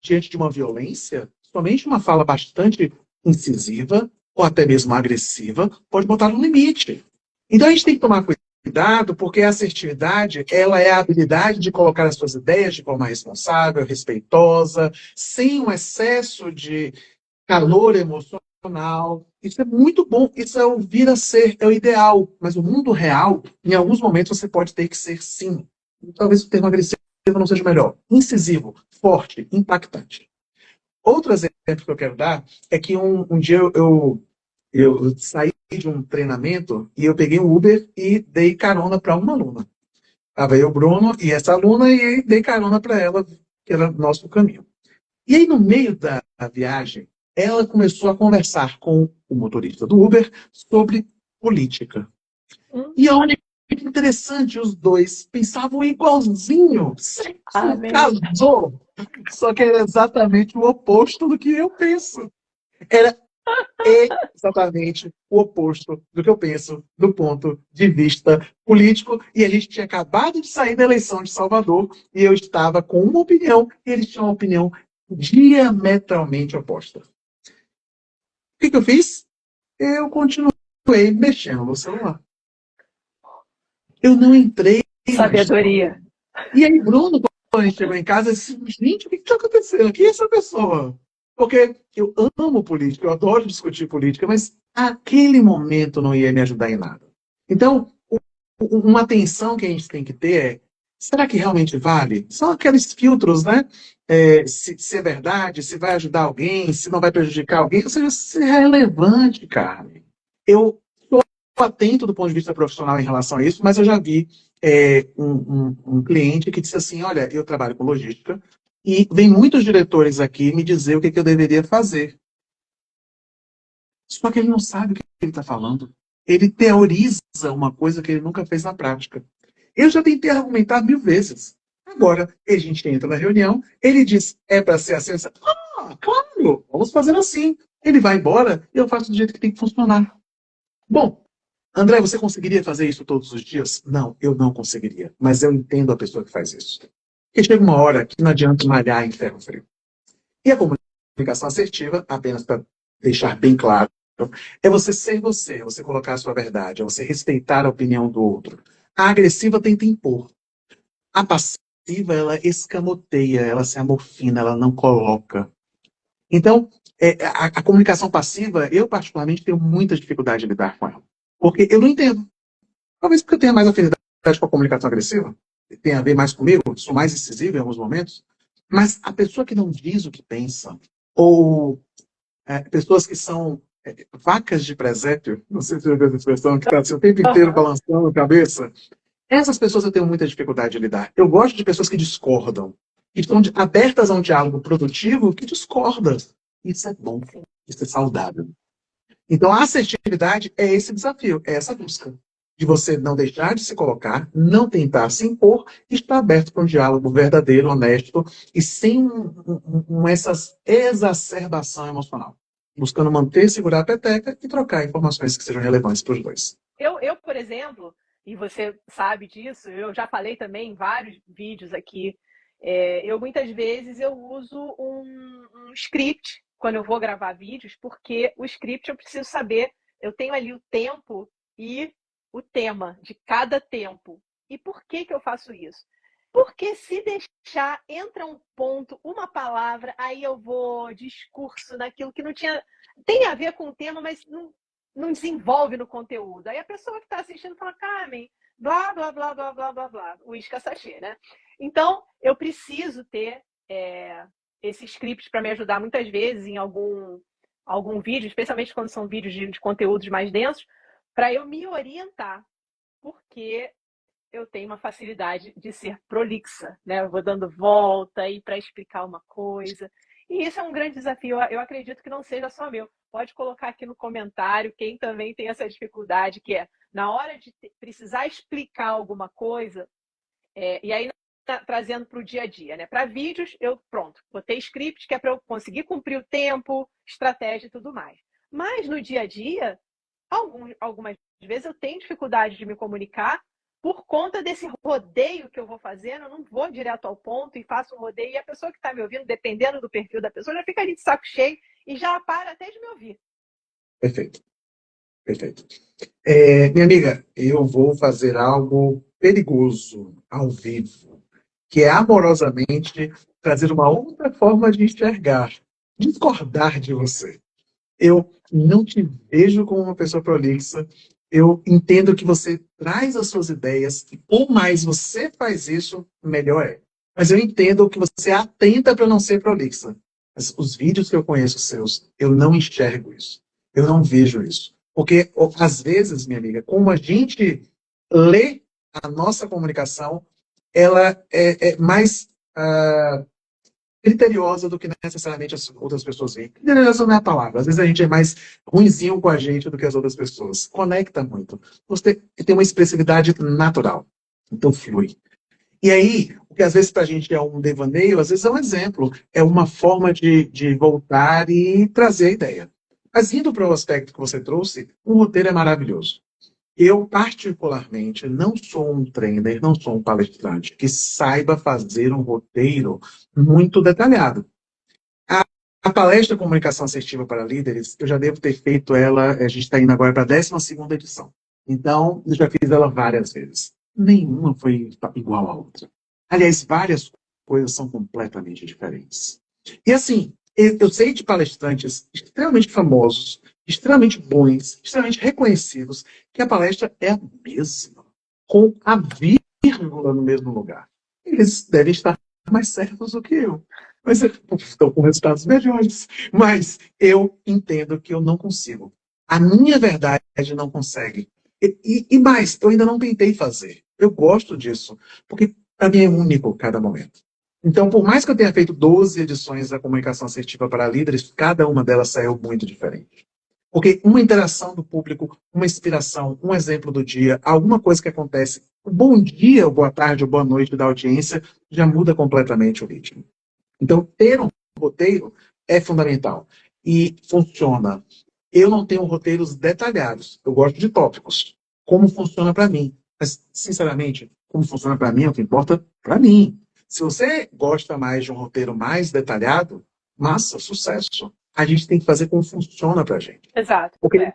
diante de uma violência, somente uma fala bastante incisiva, ou até mesmo agressiva, pode botar no limite. Então a gente tem que tomar cuidado, porque a assertividade, ela é a habilidade de colocar as suas ideias de forma responsável, respeitosa, sem um excesso de calor emocional. Isso é muito bom, isso é o vir a ser, é o ideal. Mas o mundo real, em alguns momentos, você pode ter que ser sim. Talvez o termo agressivo não seja melhor. Incisivo, forte, impactante. Outro exemplo que eu quero dar é que um dia eu saí de um treinamento e eu peguei um Uber e dei carona para uma aluna. Estava eu, Bruno, e essa aluna, e dei carona para ela, que era nosso caminho. E aí, no meio da viagem, ela começou a conversar com o motorista do Uber sobre política. E olha que interessante, os dois pensavam igualzinho. Sexo casou. Só que era exatamente o oposto do que eu penso. Era exatamente o oposto do que eu penso do ponto de vista político. E a gente tinha acabado de sair da eleição de Salvador e eu estava com uma opinião e eles tinham uma opinião diametralmente oposta. O que eu fiz? Eu continuei mexendo no celular. Eu não entrei na história. Sabedoria. E aí, Bruno, quando a gente chegou em casa, disse, gente, o que está acontecendo? Quem é essa pessoa? Porque eu amo política, eu adoro discutir política, mas aquele momento não ia me ajudar em nada. Então, uma atenção que a gente tem que ter é, será que realmente vale? São aqueles filtros, né? Se é verdade, se vai ajudar alguém, se não vai prejudicar alguém, ou seja, se é relevante, cara. Eu estou atento do ponto de vista profissional em relação a isso, mas eu já vi um cliente que disse assim, olha, eu trabalho com logística e vem muitos diretores aqui me dizer o que eu deveria fazer. Só que ele não sabe o que ele está falando. Ele teoriza uma coisa que ele nunca fez na prática. Eu já tentei argumentar 1000 vezes. Agora, a gente entra na reunião, ele diz, é para ser assim, assim. Ah, claro, vamos fazer assim. Ele vai embora e eu faço do jeito que tem que funcionar. Bom, André, você conseguiria fazer isso todos os dias? Não, eu não conseguiria. Mas eu entendo a pessoa que faz isso. Porque chega uma hora que não adianta malhar em ferro frio. E a comunicação assertiva, apenas para deixar bem claro, é você ser você, é você colocar a sua verdade, é você respeitar a opinião do outro. A agressiva tenta impor. A passiva, ela escamoteia, ela se amorfina, ela não coloca. Então, a comunicação passiva, eu particularmente tenho muita dificuldade de lidar com ela. Porque eu não entendo. Talvez porque eu tenha mais afinidade com a comunicação agressiva, tem a ver mais comigo, sou mais incisivo em alguns momentos, mas a pessoa que não diz o que pensa, ou pessoas que são vacas de presépio, não sei se você viu essa expressão, que está assim, o tempo inteiro balançando a cabeça, essas pessoas eu tenho muita dificuldade de lidar. Eu gosto de pessoas que discordam, que estão abertas a um diálogo produtivo, que discordam. Isso é bom, isso é saudável. Então, a assertividade é esse desafio, é essa busca de você não deixar de se colocar, não tentar se impor, e estar aberto para um diálogo verdadeiro, honesto e sem essa exacerbação emocional. Buscando manter, segurar a peteca e trocar informações que sejam relevantes para os dois. Eu, por exemplo, e você sabe disso, eu já falei também em vários vídeos aqui, eu muitas vezes eu uso um script quando eu vou gravar vídeos, porque o script eu preciso saber, eu tenho ali o tempo e o tema de cada tempo. E por que eu faço isso? Porque se deixar, entra um ponto, uma palavra, aí eu vou discurso naquilo que não tinha... Tem a ver com o tema, mas não desenvolve no conteúdo. Aí a pessoa que está assistindo fala, Carmen, blá, blá, blá, blá, blá, blá, blá. Uísque sachê, né? Então, eu preciso ter esse script para me ajudar muitas vezes em algum vídeo, especialmente quando são vídeos de conteúdos mais densos, para eu me orientar. Porque eu tenho uma facilidade de ser prolixa, né? Eu vou dando volta aí para explicar uma coisa. E isso é um grande desafio. Eu acredito que não seja só meu. Pode colocar aqui no comentário quem também tem essa dificuldade, que é na hora de precisar explicar alguma coisa, e aí trazendo para o dia a dia, né? Para vídeos, eu botei script que é para eu conseguir cumprir o tempo, estratégia e tudo mais. Mas no dia a dia, algumas vezes eu tenho dificuldade de me comunicar por conta desse rodeio que eu vou fazendo. Eu não vou direto ao ponto e faço um rodeio. E a pessoa que está me ouvindo, dependendo do perfil da pessoa, já fica ali de saco cheio e já para até de me ouvir. Perfeito, perfeito. Minha amiga, eu vou fazer algo perigoso ao vivo, que é amorosamente trazer uma outra forma de enxergar, discordar de você. Eu não te vejo como uma pessoa prolixa. Eu entendo que você traz as suas ideias, e quanto mais você faz isso, melhor é. Mas eu entendo que você atenta para não ser prolixa. Mas os vídeos que eu conheço seus, eu não enxergo isso. Eu não vejo isso. Porque, às vezes, minha amiga, como a gente lê a nossa comunicação, ela é mais criteriosa do que necessariamente as outras pessoas veem. Criteriosa não é a palavra. Às vezes a gente é mais ruinzinho com a gente do que as outras pessoas. Conecta muito. Você tem uma expressividade natural. Então flui. E aí, o que às vezes para a gente é um devaneio, às vezes é um exemplo. É uma forma de voltar e trazer a ideia. Mas indo para o aspecto que você trouxe, um roteiro é maravilhoso. Eu, particularmente, não sou um trainer, não sou um palestrante que saiba fazer um roteiro muito detalhado. A palestra Comunicação Assertiva para Líderes, eu já devo ter feito ela, a gente está indo agora para a 12ª edição. Então, eu já fiz ela várias vezes. Nenhuma foi igual à outra. Aliás, várias coisas são completamente diferentes. E assim, eu sei de palestrantes extremamente famosos, extremamente bons, extremamente reconhecidos, que a palestra é a mesma, com a vírgula no mesmo lugar. Eles devem estar mais certos do que eu. Mas estão com resultados melhores. Mas eu entendo que eu não consigo. A minha verdade não consegue. E mais, eu ainda não tentei fazer. Eu gosto disso, porque para mim é único cada momento. Então, por mais que eu tenha feito 12 edições da Comunicação Assertiva para Líderes, cada uma delas saiu muito diferente. Porque uma interação do público, uma inspiração, um exemplo do dia, alguma coisa que acontece, o bom dia, ou boa tarde, ou boa noite da audiência, já muda completamente o ritmo. Então, ter um roteiro é fundamental. E funciona. Eu não tenho roteiros detalhados. Eu gosto de tópicos. Como funciona para mim. Mas, sinceramente, como funciona para mim é o que importa para mim. Se você gosta mais de um roteiro mais detalhado, massa, sucesso. A gente tem que fazer como funciona para a gente. Exato. Porque,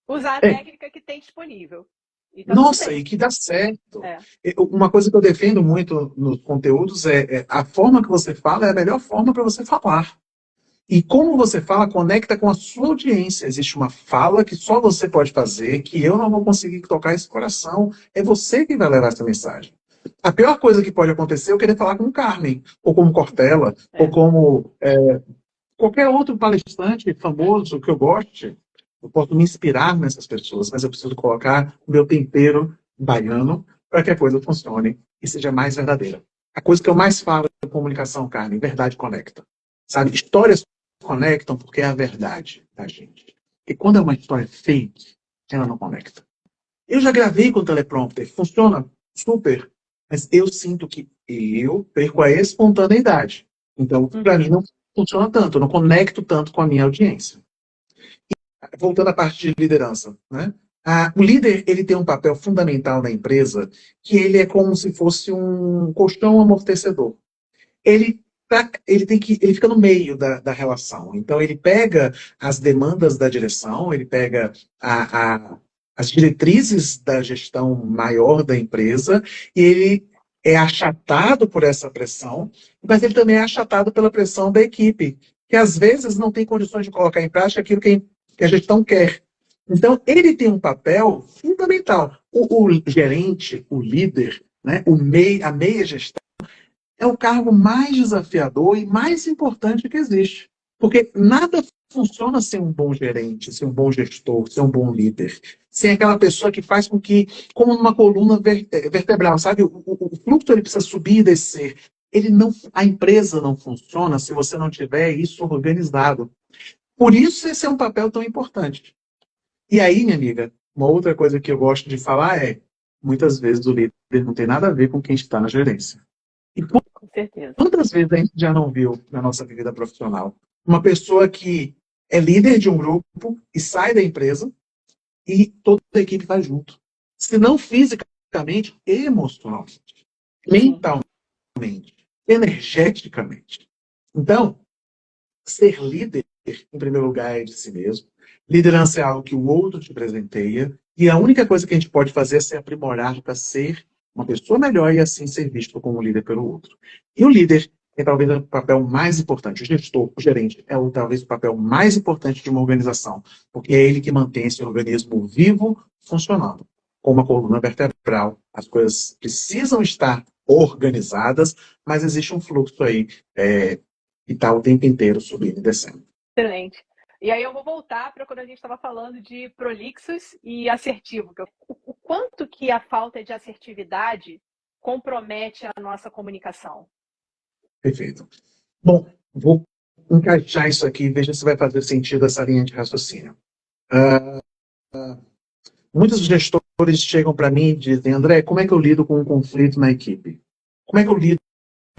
usar a técnica que tem disponível. Nossa, e que dá certo. Uma coisa que eu defendo muito nos conteúdos é a forma que você fala é a melhor forma para você falar. E como você fala, conecta com a sua audiência. Existe uma fala que só você pode fazer, que eu não vou conseguir tocar esse coração. É você que vai levar essa mensagem. A pior coisa que pode acontecer é eu querer falar como Carmen, ou como Cortella, ou como qualquer outro palestrante famoso que eu goste. Eu posso me inspirar nessas pessoas, mas eu preciso colocar o meu tempero baiano para que a coisa funcione e seja mais verdadeira. A coisa que eu mais falo é comunicação, Carmen, verdade conecta. Sabe? Histórias conectam porque é a verdade da gente. E quando é uma história fake, ela não conecta. Eu já gravei com teleprompter, funciona super, mas eu sinto que eu perco a espontaneidade. Então, para mim, não funciona tanto, eu não conecto tanto com a minha audiência. E, voltando à parte de liderança, né? O líder, ele tem um papel fundamental na empresa, que ele é como se fosse um colchão amortecedor. Ele fica no meio da relação. Então, ele pega as demandas da direção, ele pega as diretrizes da gestão maior da empresa, e ele é achatado por essa pressão, mas ele também é achatado pela pressão da equipe, que às vezes não tem condições de colocar em prática aquilo que a gestão quer. Então, ele tem um papel fundamental. O gerente, o líder, né, a meia gestão, é o cargo mais desafiador e mais importante que existe. Porque nada funciona sem um bom gerente, sem um bom gestor, sem um bom líder. Sem aquela pessoa que faz com que, como numa coluna vertebral, sabe? O fluxo ele precisa subir e descer. A empresa não funciona se você não tiver isso organizado. Por isso esse é um papel tão importante. E aí, minha amiga, uma outra coisa que eu gosto de falar é, muitas vezes o líder não tem nada a ver com quem está na gerência. E com certeza. Quantas vezes a gente já não viu na nossa vida profissional uma pessoa que é líder de um grupo e sai da empresa e toda a equipe vai junto. Se não fisicamente, emocionalmente, mentalmente, energeticamente. Então, ser líder, em primeiro lugar, é de si mesmo. Liderança é algo que o outro te presenteia. E a única coisa que a gente pode fazer é se aprimorar para ser uma pessoa melhor e assim ser visto como líder pelo outro. E o líder é talvez o papel mais importante. O gestor, o gerente, é talvez o papel mais importante de uma organização, porque é ele que mantém esse organismo vivo, funcionando. Com uma coluna vertebral, as coisas precisam estar organizadas, mas existe um fluxo aí que está o tempo inteiro subindo e descendo. Excelente. E aí eu vou voltar para quando a gente estava falando de prolixos e assertivo. O quanto que a falta de assertividade compromete a nossa comunicação? Perfeito. Bom, vou encaixar isso aqui e veja se vai fazer sentido essa linha de raciocínio. Muitos gestores chegam para mim e dizem, André, como é que eu lido com um conflito na equipe? Como é que eu lido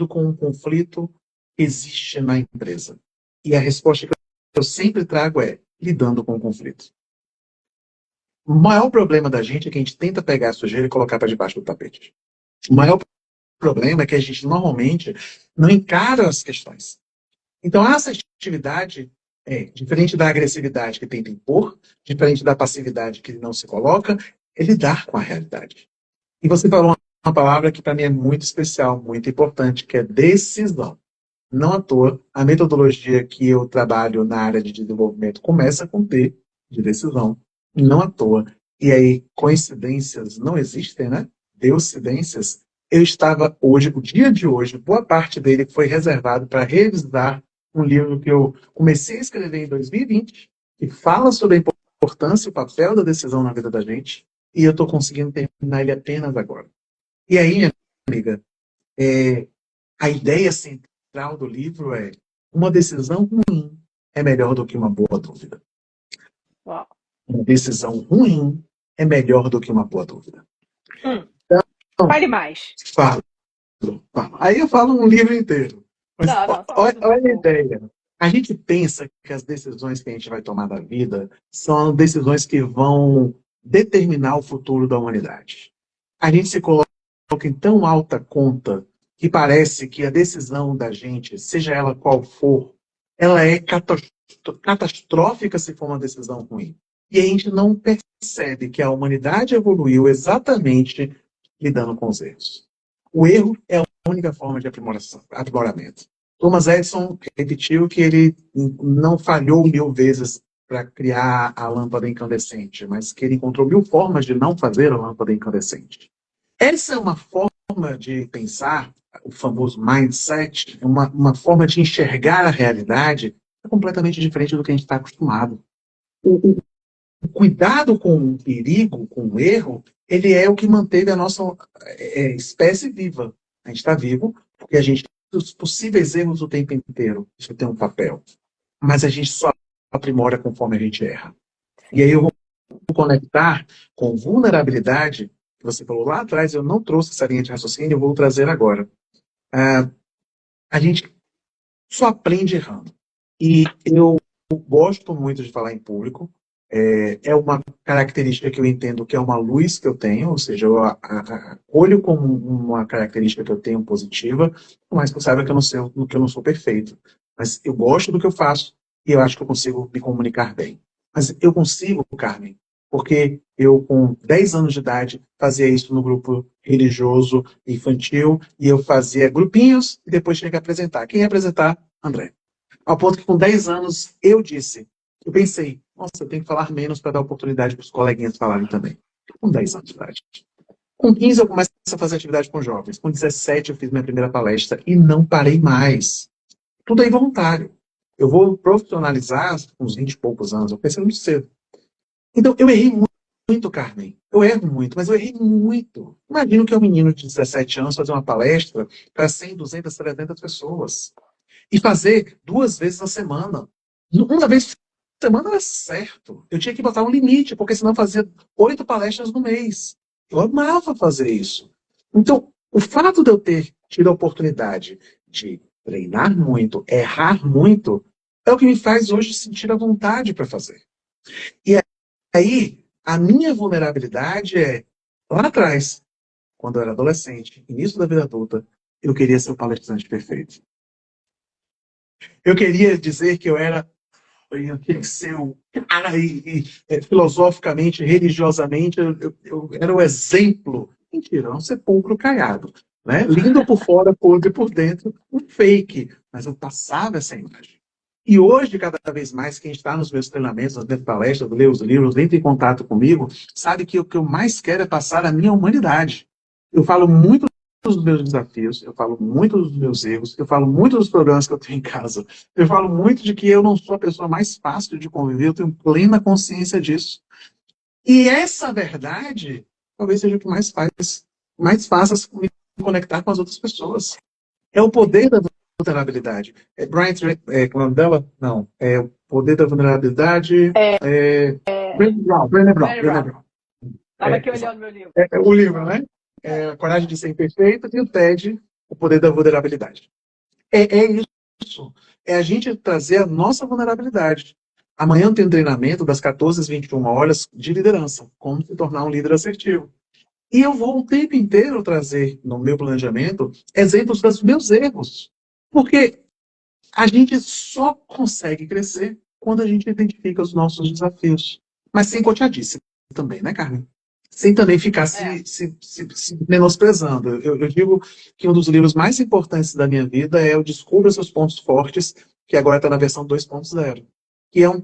com um conflito que existe na empresa? E a resposta que eu sempre trago é lidando com o conflito. O maior problema da gente é que a gente tenta pegar a sujeira e colocar para debaixo do tapete. O maior problema é que a gente normalmente não encara as questões. Então, a assertividade é diferente da agressividade que tenta impor, diferente da passividade que não se coloca, é lidar com a realidade. E você falou uma palavra que para mim é muito especial, muito importante, que é decisão. Não à toa, a metodologia que eu trabalho na área de desenvolvimento começa com D, de decisão. Não à toa. E aí, coincidências não existem, né? Deucidências. Eu estava hoje, o dia de hoje, boa parte dele foi reservado para revisar um livro que eu comecei a escrever em 2020, que fala sobre a importância e o papel da decisão na vida da gente, e eu estou conseguindo terminar ele apenas agora. E aí, minha amiga, a ideia central do livro é: uma decisão ruim é melhor do que uma boa dúvida. Uau. Uma decisão ruim é melhor do que uma boa dúvida. Então, fale mais. Falo. Aí eu falo um livro inteiro. Mas olha a ideia. A gente pensa que as decisões que a gente vai tomar da vida são decisões que vão determinar o futuro da humanidade. A gente se coloca em tão alta conta que parece que a decisão da gente, seja ela qual for, ela é catastrófica se for uma decisão ruim. E a gente não percebe que a humanidade evoluiu exatamente lidando com os erros. O erro é a única forma de aprimoramento. Thomas Edison repetiu que ele não falhou 1000 vezes para criar a lâmpada incandescente, mas que ele encontrou 1000 formas de não fazer a lâmpada incandescente. Essa é uma forma de pensar, o famoso mindset, uma forma de enxergar a realidade completamente diferente do que a gente está acostumado. O cuidado com o perigo, com o erro, ele é o que manteve a nossa espécie viva. A gente está vivo porque a gente tem os possíveis erros o tempo inteiro. Isso tem um papel. Mas a gente só aprimora conforme a gente erra. E aí eu vou conectar com vulnerabilidade, que você falou lá atrás, eu não trouxe essa linha de raciocínio, eu vou trazer agora. A gente só aprende errando. E eu gosto muito de falar em público. É uma característica que eu entendo que é uma luz que eu tenho, ou seja, eu acolho como uma característica que eu tenho positiva, mas que eu saiba que eu não sou perfeito. Mas eu gosto do que eu faço e eu acho que eu consigo me comunicar bem. Mas eu consigo, Carmen, porque eu, com 10 anos de idade, fazia isso no grupo religioso infantil, e eu fazia grupinhos e depois tinha que apresentar. Quem ia apresentar? André. Ao ponto que, com 10 anos, eu pensei, nossa, eu tenho que falar menos para dar oportunidade para os coleguinhas falarem também. Com 10 anos de idade. Com 15 eu começo a fazer atividade com jovens. Com 17 eu fiz minha primeira palestra e não parei mais. Tudo é voluntário. Eu vou profissionalizar com uns 20 e poucos anos. Eu pensei muito cedo. Então, eu errei muito, Carmen. Eu erro muito, mas eu errei muito. Imagino que um menino de 17 anos fazer uma palestra para 100, 200, 300 pessoas. E fazer 2 vezes na semana. Uma vez por semana era certo. Eu tinha que botar um limite, porque senão eu fazia 8 palestras no mês. Eu amava fazer isso. Então, o fato de eu ter tido a oportunidade de treinar muito, errar muito, é o que me faz hoje sentir a vontade para fazer. E aí, a minha vulnerabilidade é, lá atrás, quando eu era adolescente, início da vida adulta, eu queria ser o palestrante perfeito. Eu queria dizer que eu tinha que ser filosoficamente, religiosamente, eu era o exemplo. Mentira, é um sepulcro caiado. Né? Lindo por fora, podre por dentro, um fake. Mas eu passava essa imagem. E hoje, cada vez mais, quem está nos meus treinamentos, nas minhas palestras, lê os livros, entra em contato comigo, sabe que o que eu mais quero é passar a minha humanidade. Eu falo muito dos meus desafios, eu falo muito dos meus erros, eu falo muito dos problemas que eu tenho em casa, eu falo muito de que eu não sou a pessoa mais fácil de conviver, eu tenho plena consciência disso. E essa verdade talvez seja o que mais faça me conectar com as outras pessoas. É o poder da vulnerabilidade. Brian, como é o nome dela? Não. É o poder da vulnerabilidade. Brené Brown. Estava aqui olhando meu livro. O livro, né? Coragem de Ser Imperfeito e o TED, O Poder da Vulnerabilidade. É isso. É a gente trazer a nossa vulnerabilidade. Amanhã tem um treinamento das 14 às 21 horas de liderança. Como se tornar um líder assertivo. E eu vou o tempo inteiro trazer, no meu planejamento, exemplos dos meus erros. Porque a gente só consegue crescer quando a gente identifica os nossos desafios. Mas sem coteadice também, né, Carmen? Sem também ficar se menosprezando. Eu digo que um dos livros mais importantes da minha vida é o Descubra Seus Pontos Fortes, que agora está na versão 2.0. Que é um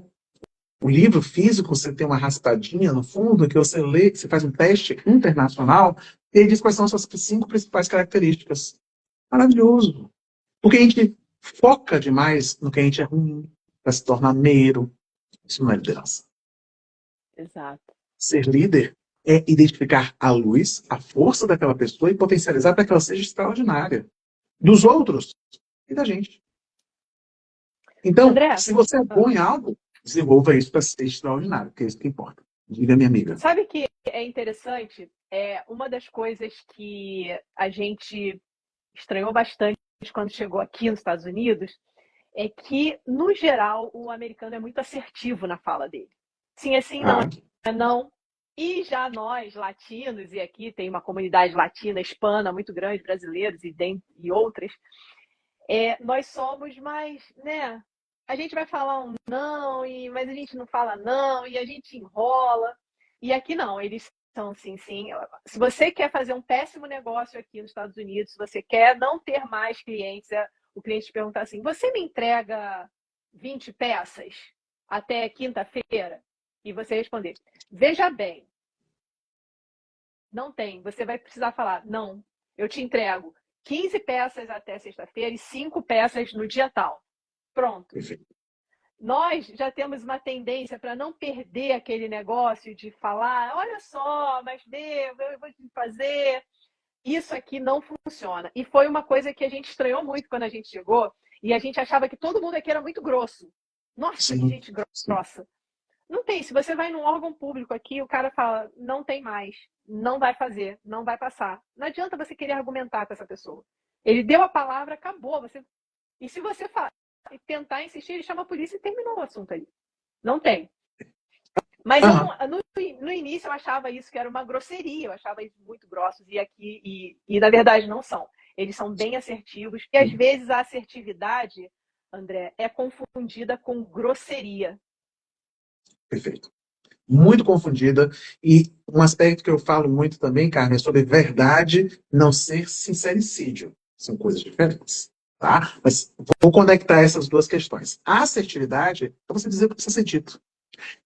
livro físico, você tem uma raspadinha no fundo, que você lê, você faz um teste internacional, e ele diz quais são as suas 5 principais características. Maravilhoso. Porque a gente foca demais no que a gente é ruim, para se tornar meiro. Isso não é liderança. Exato. Ser líder é identificar a luz, a força daquela pessoa e potencializar para que ela seja extraordinária. Dos outros e da gente. Então, André, se você é bom em algo, desenvolva isso para ser extraordinário, porque é isso que importa. Diga, minha amiga. Sabe que é interessante? Uma das coisas que a gente estranhou bastante quando chegou aqui nos Estados Unidos é que, no geral, o americano é muito assertivo na fala dele. Sim, é sim, não é não. E já nós, latinos, e aqui tem uma comunidade latina, hispana, muito grande, brasileiros e outras, nós somos mais, né? A gente vai falar um não, mas a gente não fala não, e a gente enrola. E aqui não, eles são sim, sim. Se você quer fazer um péssimo negócio aqui nos Estados Unidos, se você quer não ter mais clientes, o cliente te perguntar assim, você me entrega 20 peças até quinta-feira? E você responder, veja bem, não tem. Você vai precisar falar, não, eu te entrego 15 peças até sexta-feira e 5 peças no dia tal. Pronto. Perfeito. Nós já temos uma tendência para não perder aquele negócio de falar, olha só, mas eu vou te fazer. Isso aqui não funciona. E foi uma coisa que a gente estranhou muito quando a gente chegou e a gente achava que todo mundo aqui era muito grosso. Nossa, que gente grossa. Não tem. Se você vai num órgão público aqui, o cara fala, não tem mais, não vai fazer, não vai passar. Não adianta você querer argumentar com essa pessoa. Ele deu a palavra, acabou. E se você tentar insistir, ele chama a polícia e terminou o assunto aí. Não tem. Mas no início eu achava isso que era uma grosseria, eu achava isso muito grossos e aqui, e na verdade não são. Eles são bem assertivos e às vezes a assertividade, André, é confundida com grosseria. Perfeito. Muito confundida. E um aspecto que eu falo muito também, Carmen, é sobre verdade não ser sincericídio. São coisas diferentes. Tá? Mas vou conectar essas duas questões. A assertividade é você dizer o que precisa ser dito.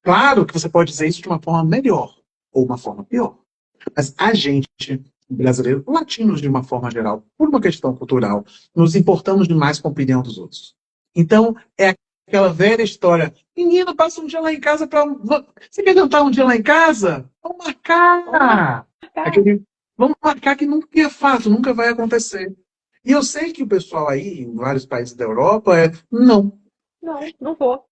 Claro que você pode dizer isso de uma forma melhor ou uma forma pior. Mas a gente, brasileiro, latinos de uma forma geral, por uma questão cultural, nos importamos demais com a opinião dos outros. Então, é aquela velha história. Menino, passa um dia lá em casa para... Você quer jantar um dia lá em casa? Vamos marcar! Vamos marcar que nunca é fácil, nunca vai acontecer. E eu sei que o pessoal aí, em vários países da Europa, não. Não vou.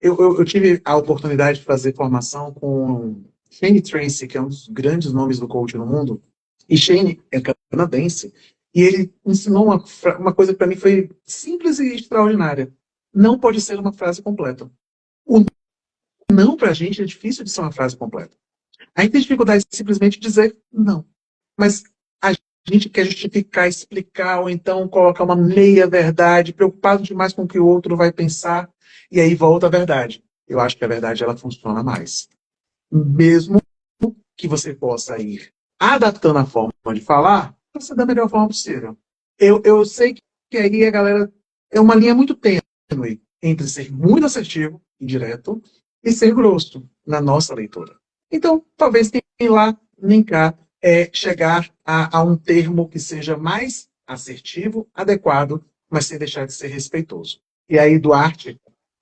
Eu tive a oportunidade de fazer formação com Shane Tracy, que é um dos grandes nomes do coach no mundo. E Shane é canadense. E ele ensinou uma coisa que para mim foi simples e extraordinária. não pode ser uma frase completa. O não para a gente é difícil de ser uma frase completa. A gente tem dificuldade de simplesmente dizer não. Mas a gente quer justificar, explicar, ou então colocar uma meia-verdade, preocupado demais com o que o outro vai pensar, e aí volta a verdade. Eu acho que a verdade ela funciona mais. Mesmo que você possa ir adaptando a forma de falar, para ser da melhor forma possível. Eu sei que aí a galera é uma linha muito tênue entre ser muito assertivo e direto e ser grosso na nossa leitura. Então, talvez nem lá, nem cá, chegar a um termo que seja mais assertivo, adequado, mas sem deixar de ser respeitoso. E aí, Duarte,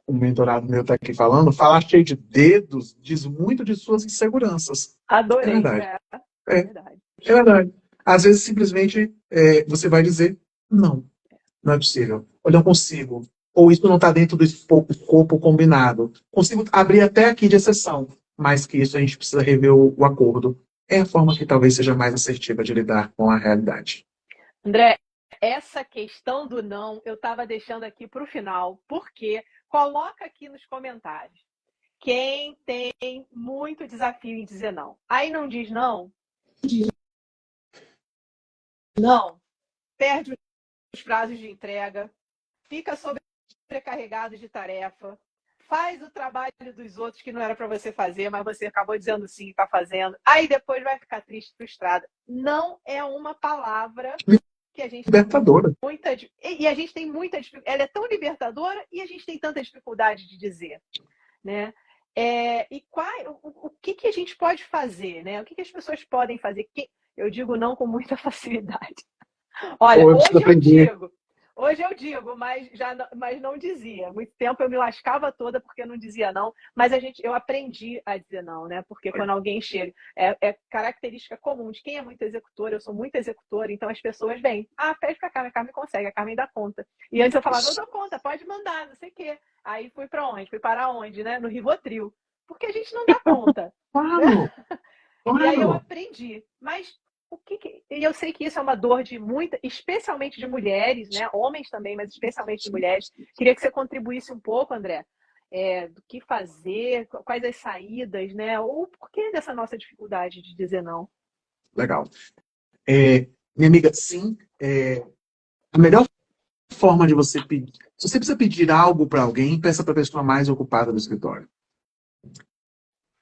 um mentorado meu está aqui falando, falar cheio de dedos diz muito de suas inseguranças. É Adorei. verdade. É É, verdade. é verdade. Às vezes, simplesmente, você vai dizer, não, não é possível. Ou não consigo. Ou isso não está dentro do escopo combinado. Consigo abrir até aqui de exceção, mas que isso a gente precisa rever o acordo. É a forma que talvez seja mais assertiva de lidar com a realidade. André, essa questão do não eu estava deixando aqui para o final, porque coloca aqui nos comentários quem tem muito desafio em dizer não. Aí não diz não, perde os prazos de entrega, fica sobrecarregado de tarefa, faz o trabalho dos outros que não era para você fazer, mas você acabou dizendo sim e está fazendo. Aí depois vai ficar triste, frustrado. Não é uma palavra que a gente Libertadora. tem muita... E a gente tem muita dificuldade. Ela é tão libertadora e a gente tem tanta dificuldade de dizer, né? O que a gente pode fazer, né? O que as pessoas podem fazer? Eu digo não com muita facilidade. Olha, hoje eu digo, mas não dizia. Muito tempo eu me lascava toda porque não dizia não, mas eu aprendi a dizer não, né? Porque quando alguém chega, é característica comum de quem é muito executora, eu sou muito executora, então as pessoas vêm, pede pra Carmen, a Carmen consegue, a Carmen dá conta. E antes eu falava, eu dou conta, pode mandar, não sei o quê. Aí fui pra onde? Fui para onde, né? No Rivotril. Porque a gente não dá conta. Claro, claro. E aí eu aprendi. Mas e eu sei que isso é uma dor de especialmente de mulheres, né? Homens também, mas especialmente de mulheres. Queria que você contribuísse um pouco, André, do que fazer, quais as saídas, né? Ou por que dessa nossa dificuldade de dizer não? Legal. Minha amiga, sim, a melhor forma de você pedir. Se você precisa pedir algo para alguém, peça para a pessoa mais ocupada do escritório.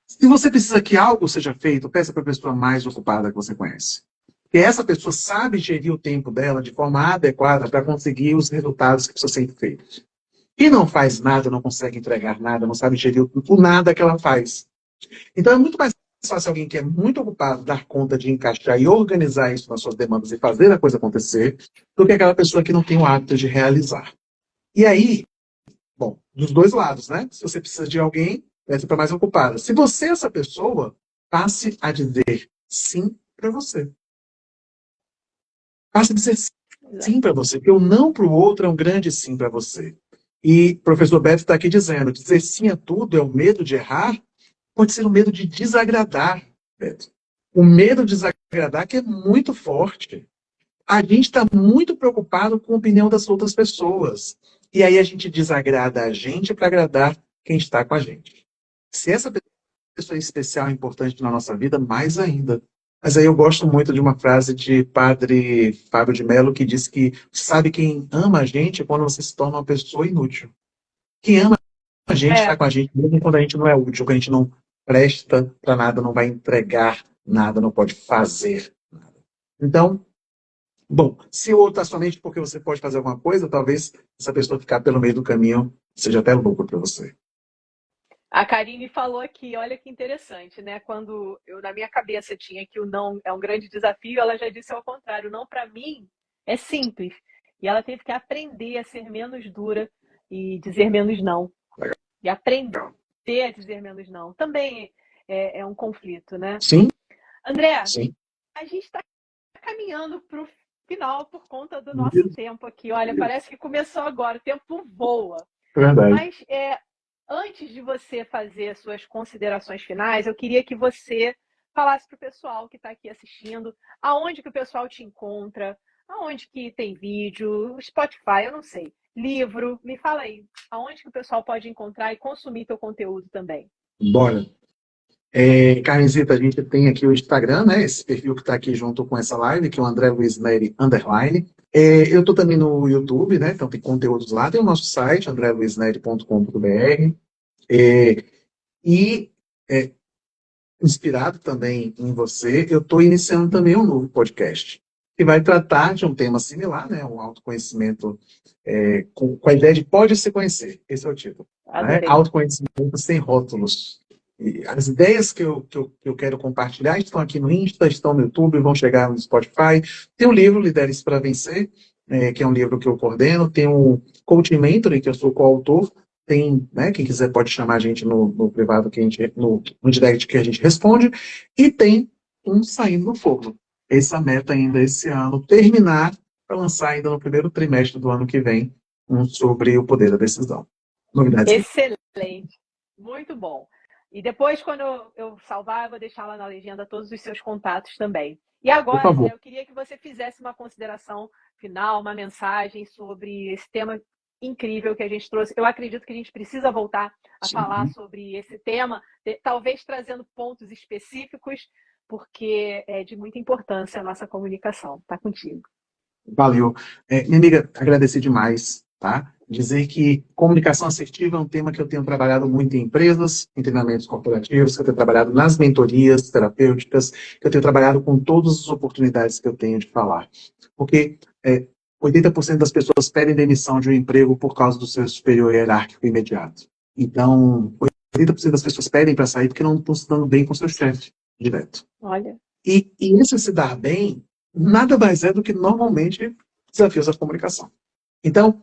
Se você precisa que algo seja feito, peça para a pessoa mais ocupada que você conhece. Porque essa pessoa sabe gerir o tempo dela de forma adequada para conseguir os resultados que precisam ser feitos. E não faz nada, não consegue entregar nada, não sabe gerir o nada que ela faz. Então é muito mais fácil alguém que é muito ocupado dar conta de encaixar e organizar isso nas suas demandas e fazer a coisa acontecer, do que aquela pessoa que não tem o hábito de realizar. E aí, bom, dos dois lados, né? Se você precisa de alguém, peça para mais ocupada. Se você é essa pessoa, passe a dizer sim para você. Passe a dizer sim para você, porque o não para o outro é um grande sim para você. E o professor Beto está aqui dizendo, dizer sim a tudo é o medo de errar, pode ser o medo de desagradar, Beto. O medo de desagradar que é muito forte. A gente está muito preocupado com a opinião das outras pessoas. E aí a gente desagrada a gente para agradar quem está com a gente. Se essa pessoa é especial e importante na nossa vida, mais ainda. Mas aí eu gosto muito de uma frase de padre Fábio de Mello que diz que sabe quem ama a gente é quando você se torna uma pessoa inútil. Quem ama a gente está com a gente mesmo quando a gente não é útil, quando a gente não presta para nada, não vai entregar nada, não pode fazer nada. Então, bom, se o outro está somente porque você pode fazer alguma coisa, talvez essa pessoa ficar pelo meio do caminho seja até lucro para você. A Karine falou aqui, olha que interessante, né? Quando na minha cabeça tinha que o não é um grande desafio, ela já disse ao contrário. O não, para mim, é simples. E ela teve que aprender a ser menos dura e dizer menos não. Legal. E aprender a dizer menos não. Também é um conflito, né? Sim. André, Sim. a gente está caminhando para o final por conta do nosso tempo aqui. Olha, parece que começou agora, o tempo voa. É verdade. Mas antes de você fazer suas considerações finais, eu queria que você falasse para o pessoal que está aqui assistindo, aonde que o pessoal te encontra, aonde que tem vídeo, Spotify, eu não sei. livro. Me fala aí, aonde que o pessoal pode encontrar e consumir teu conteúdo também? Bora. Carmenzita, a gente tem aqui o Instagram, né? Esse perfil que está aqui junto com essa live, que é o André Luiz Neri _. Eu estou também no YouTube, né? Então tem conteúdos lá. Tem o nosso site, andreluizneri.com.br. E inspirado também em você, eu estou iniciando também um novo podcast, que vai tratar de um tema similar, né? Um autoconhecimento com a ideia de pode se conhecer. Esse é o título. Né? Autoconhecimento sem rótulos. E as ideias que eu quero compartilhar estão aqui no Insta, estão no YouTube, vão chegar no Spotify. Tem o livro Lidere-se para Vencer, que é um livro que eu coordeno. Tem o Coaching Mentoring, que eu sou coautor. Tem, né, quem quiser pode chamar a gente no privado, que a gente, no direct que a gente responde. E tem um saindo no forno. Essa meta ainda esse ano, terminar para lançar ainda no primeiro trimestre do ano que vem, um sobre o poder da decisão. Novidades. Excelente. Muito bom. E depois, quando eu salvar, eu vou deixar lá na legenda todos os seus contatos também. E agora, eu queria que você fizesse uma consideração final, uma mensagem sobre esse tema incrível que a gente trouxe. Eu acredito que a gente precisa voltar a falar sobre esse tema, talvez trazendo pontos específicos, porque é de muita importância a nossa comunicação. Está contigo. Valeu. Minha amiga, agradecer demais, tá? Dizer que comunicação assertiva é um tema que eu tenho trabalhado muito em empresas, em treinamentos corporativos, que eu tenho trabalhado nas mentorias terapêuticas, que eu tenho trabalhado com todas as oportunidades que eu tenho de falar. Porque 80% das pessoas pedem demissão de um emprego por causa do seu superior hierárquico imediato. Então, 80% das pessoas pedem para sair porque não estão se dando bem com seu chefe direto. Olha. E esse se dar bem nada mais é do que, normalmente, desafios da comunicação. Então,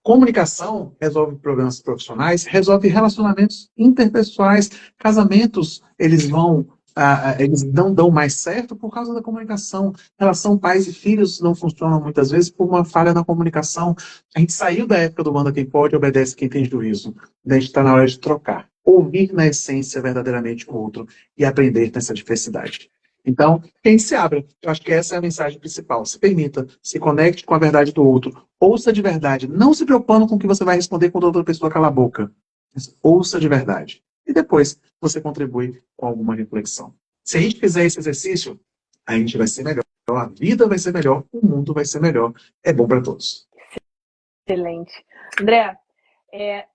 comunicação resolve problemas profissionais, resolve relacionamentos interpessoais, casamentos, eles não dão mais certo por causa da comunicação. Relação pais e filhos não funcionam muitas vezes por uma falha na comunicação. A gente saiu da época do manda quem pode, obedece quem tem juízo. A gente está na hora de trocar. Ouvir na essência verdadeiramente o outro e aprender nessa diversidade. Então, quem se abra, eu acho que essa é a mensagem principal. Se permita, se conecte com a verdade do outro. Ouça de verdade, não se preocupando com o que você vai responder quando a outra pessoa cala a boca. Ouça de verdade. E depois você contribui com alguma reflexão. Se a gente fizer esse exercício, a gente vai ser melhor, a vida vai ser melhor, o mundo vai ser melhor. É bom para todos. Excelente. André,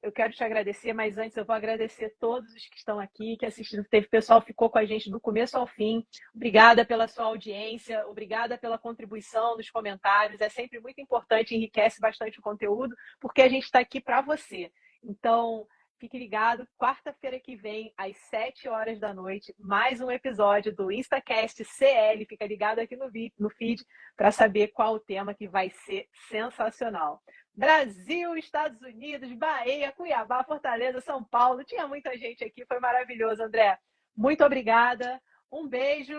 eu quero te agradecer, mas antes eu vou agradecer todos os que estão aqui, que assistiram. Teve pessoal que ficou com a gente do começo ao fim. Obrigada pela sua audiência, obrigada pela contribuição nos comentários. É sempre muito importante, enriquece bastante o conteúdo, porque a gente está aqui para você. Então, fique ligado, quarta-feira que vem, às 7 horas da noite, mais um episódio do InstaCast CL. Fica ligado aqui no feed para saber qual o tema que vai ser sensacional. Brasil, Estados Unidos, Bahia, Cuiabá, Fortaleza, São Paulo. Tinha muita gente aqui, foi maravilhoso, André. Muito obrigada, um beijo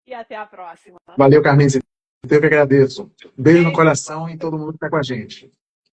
e até a próxima. Valeu, Carmen. Eu que agradeço. Beijo no coração e todo mundo que está com a gente.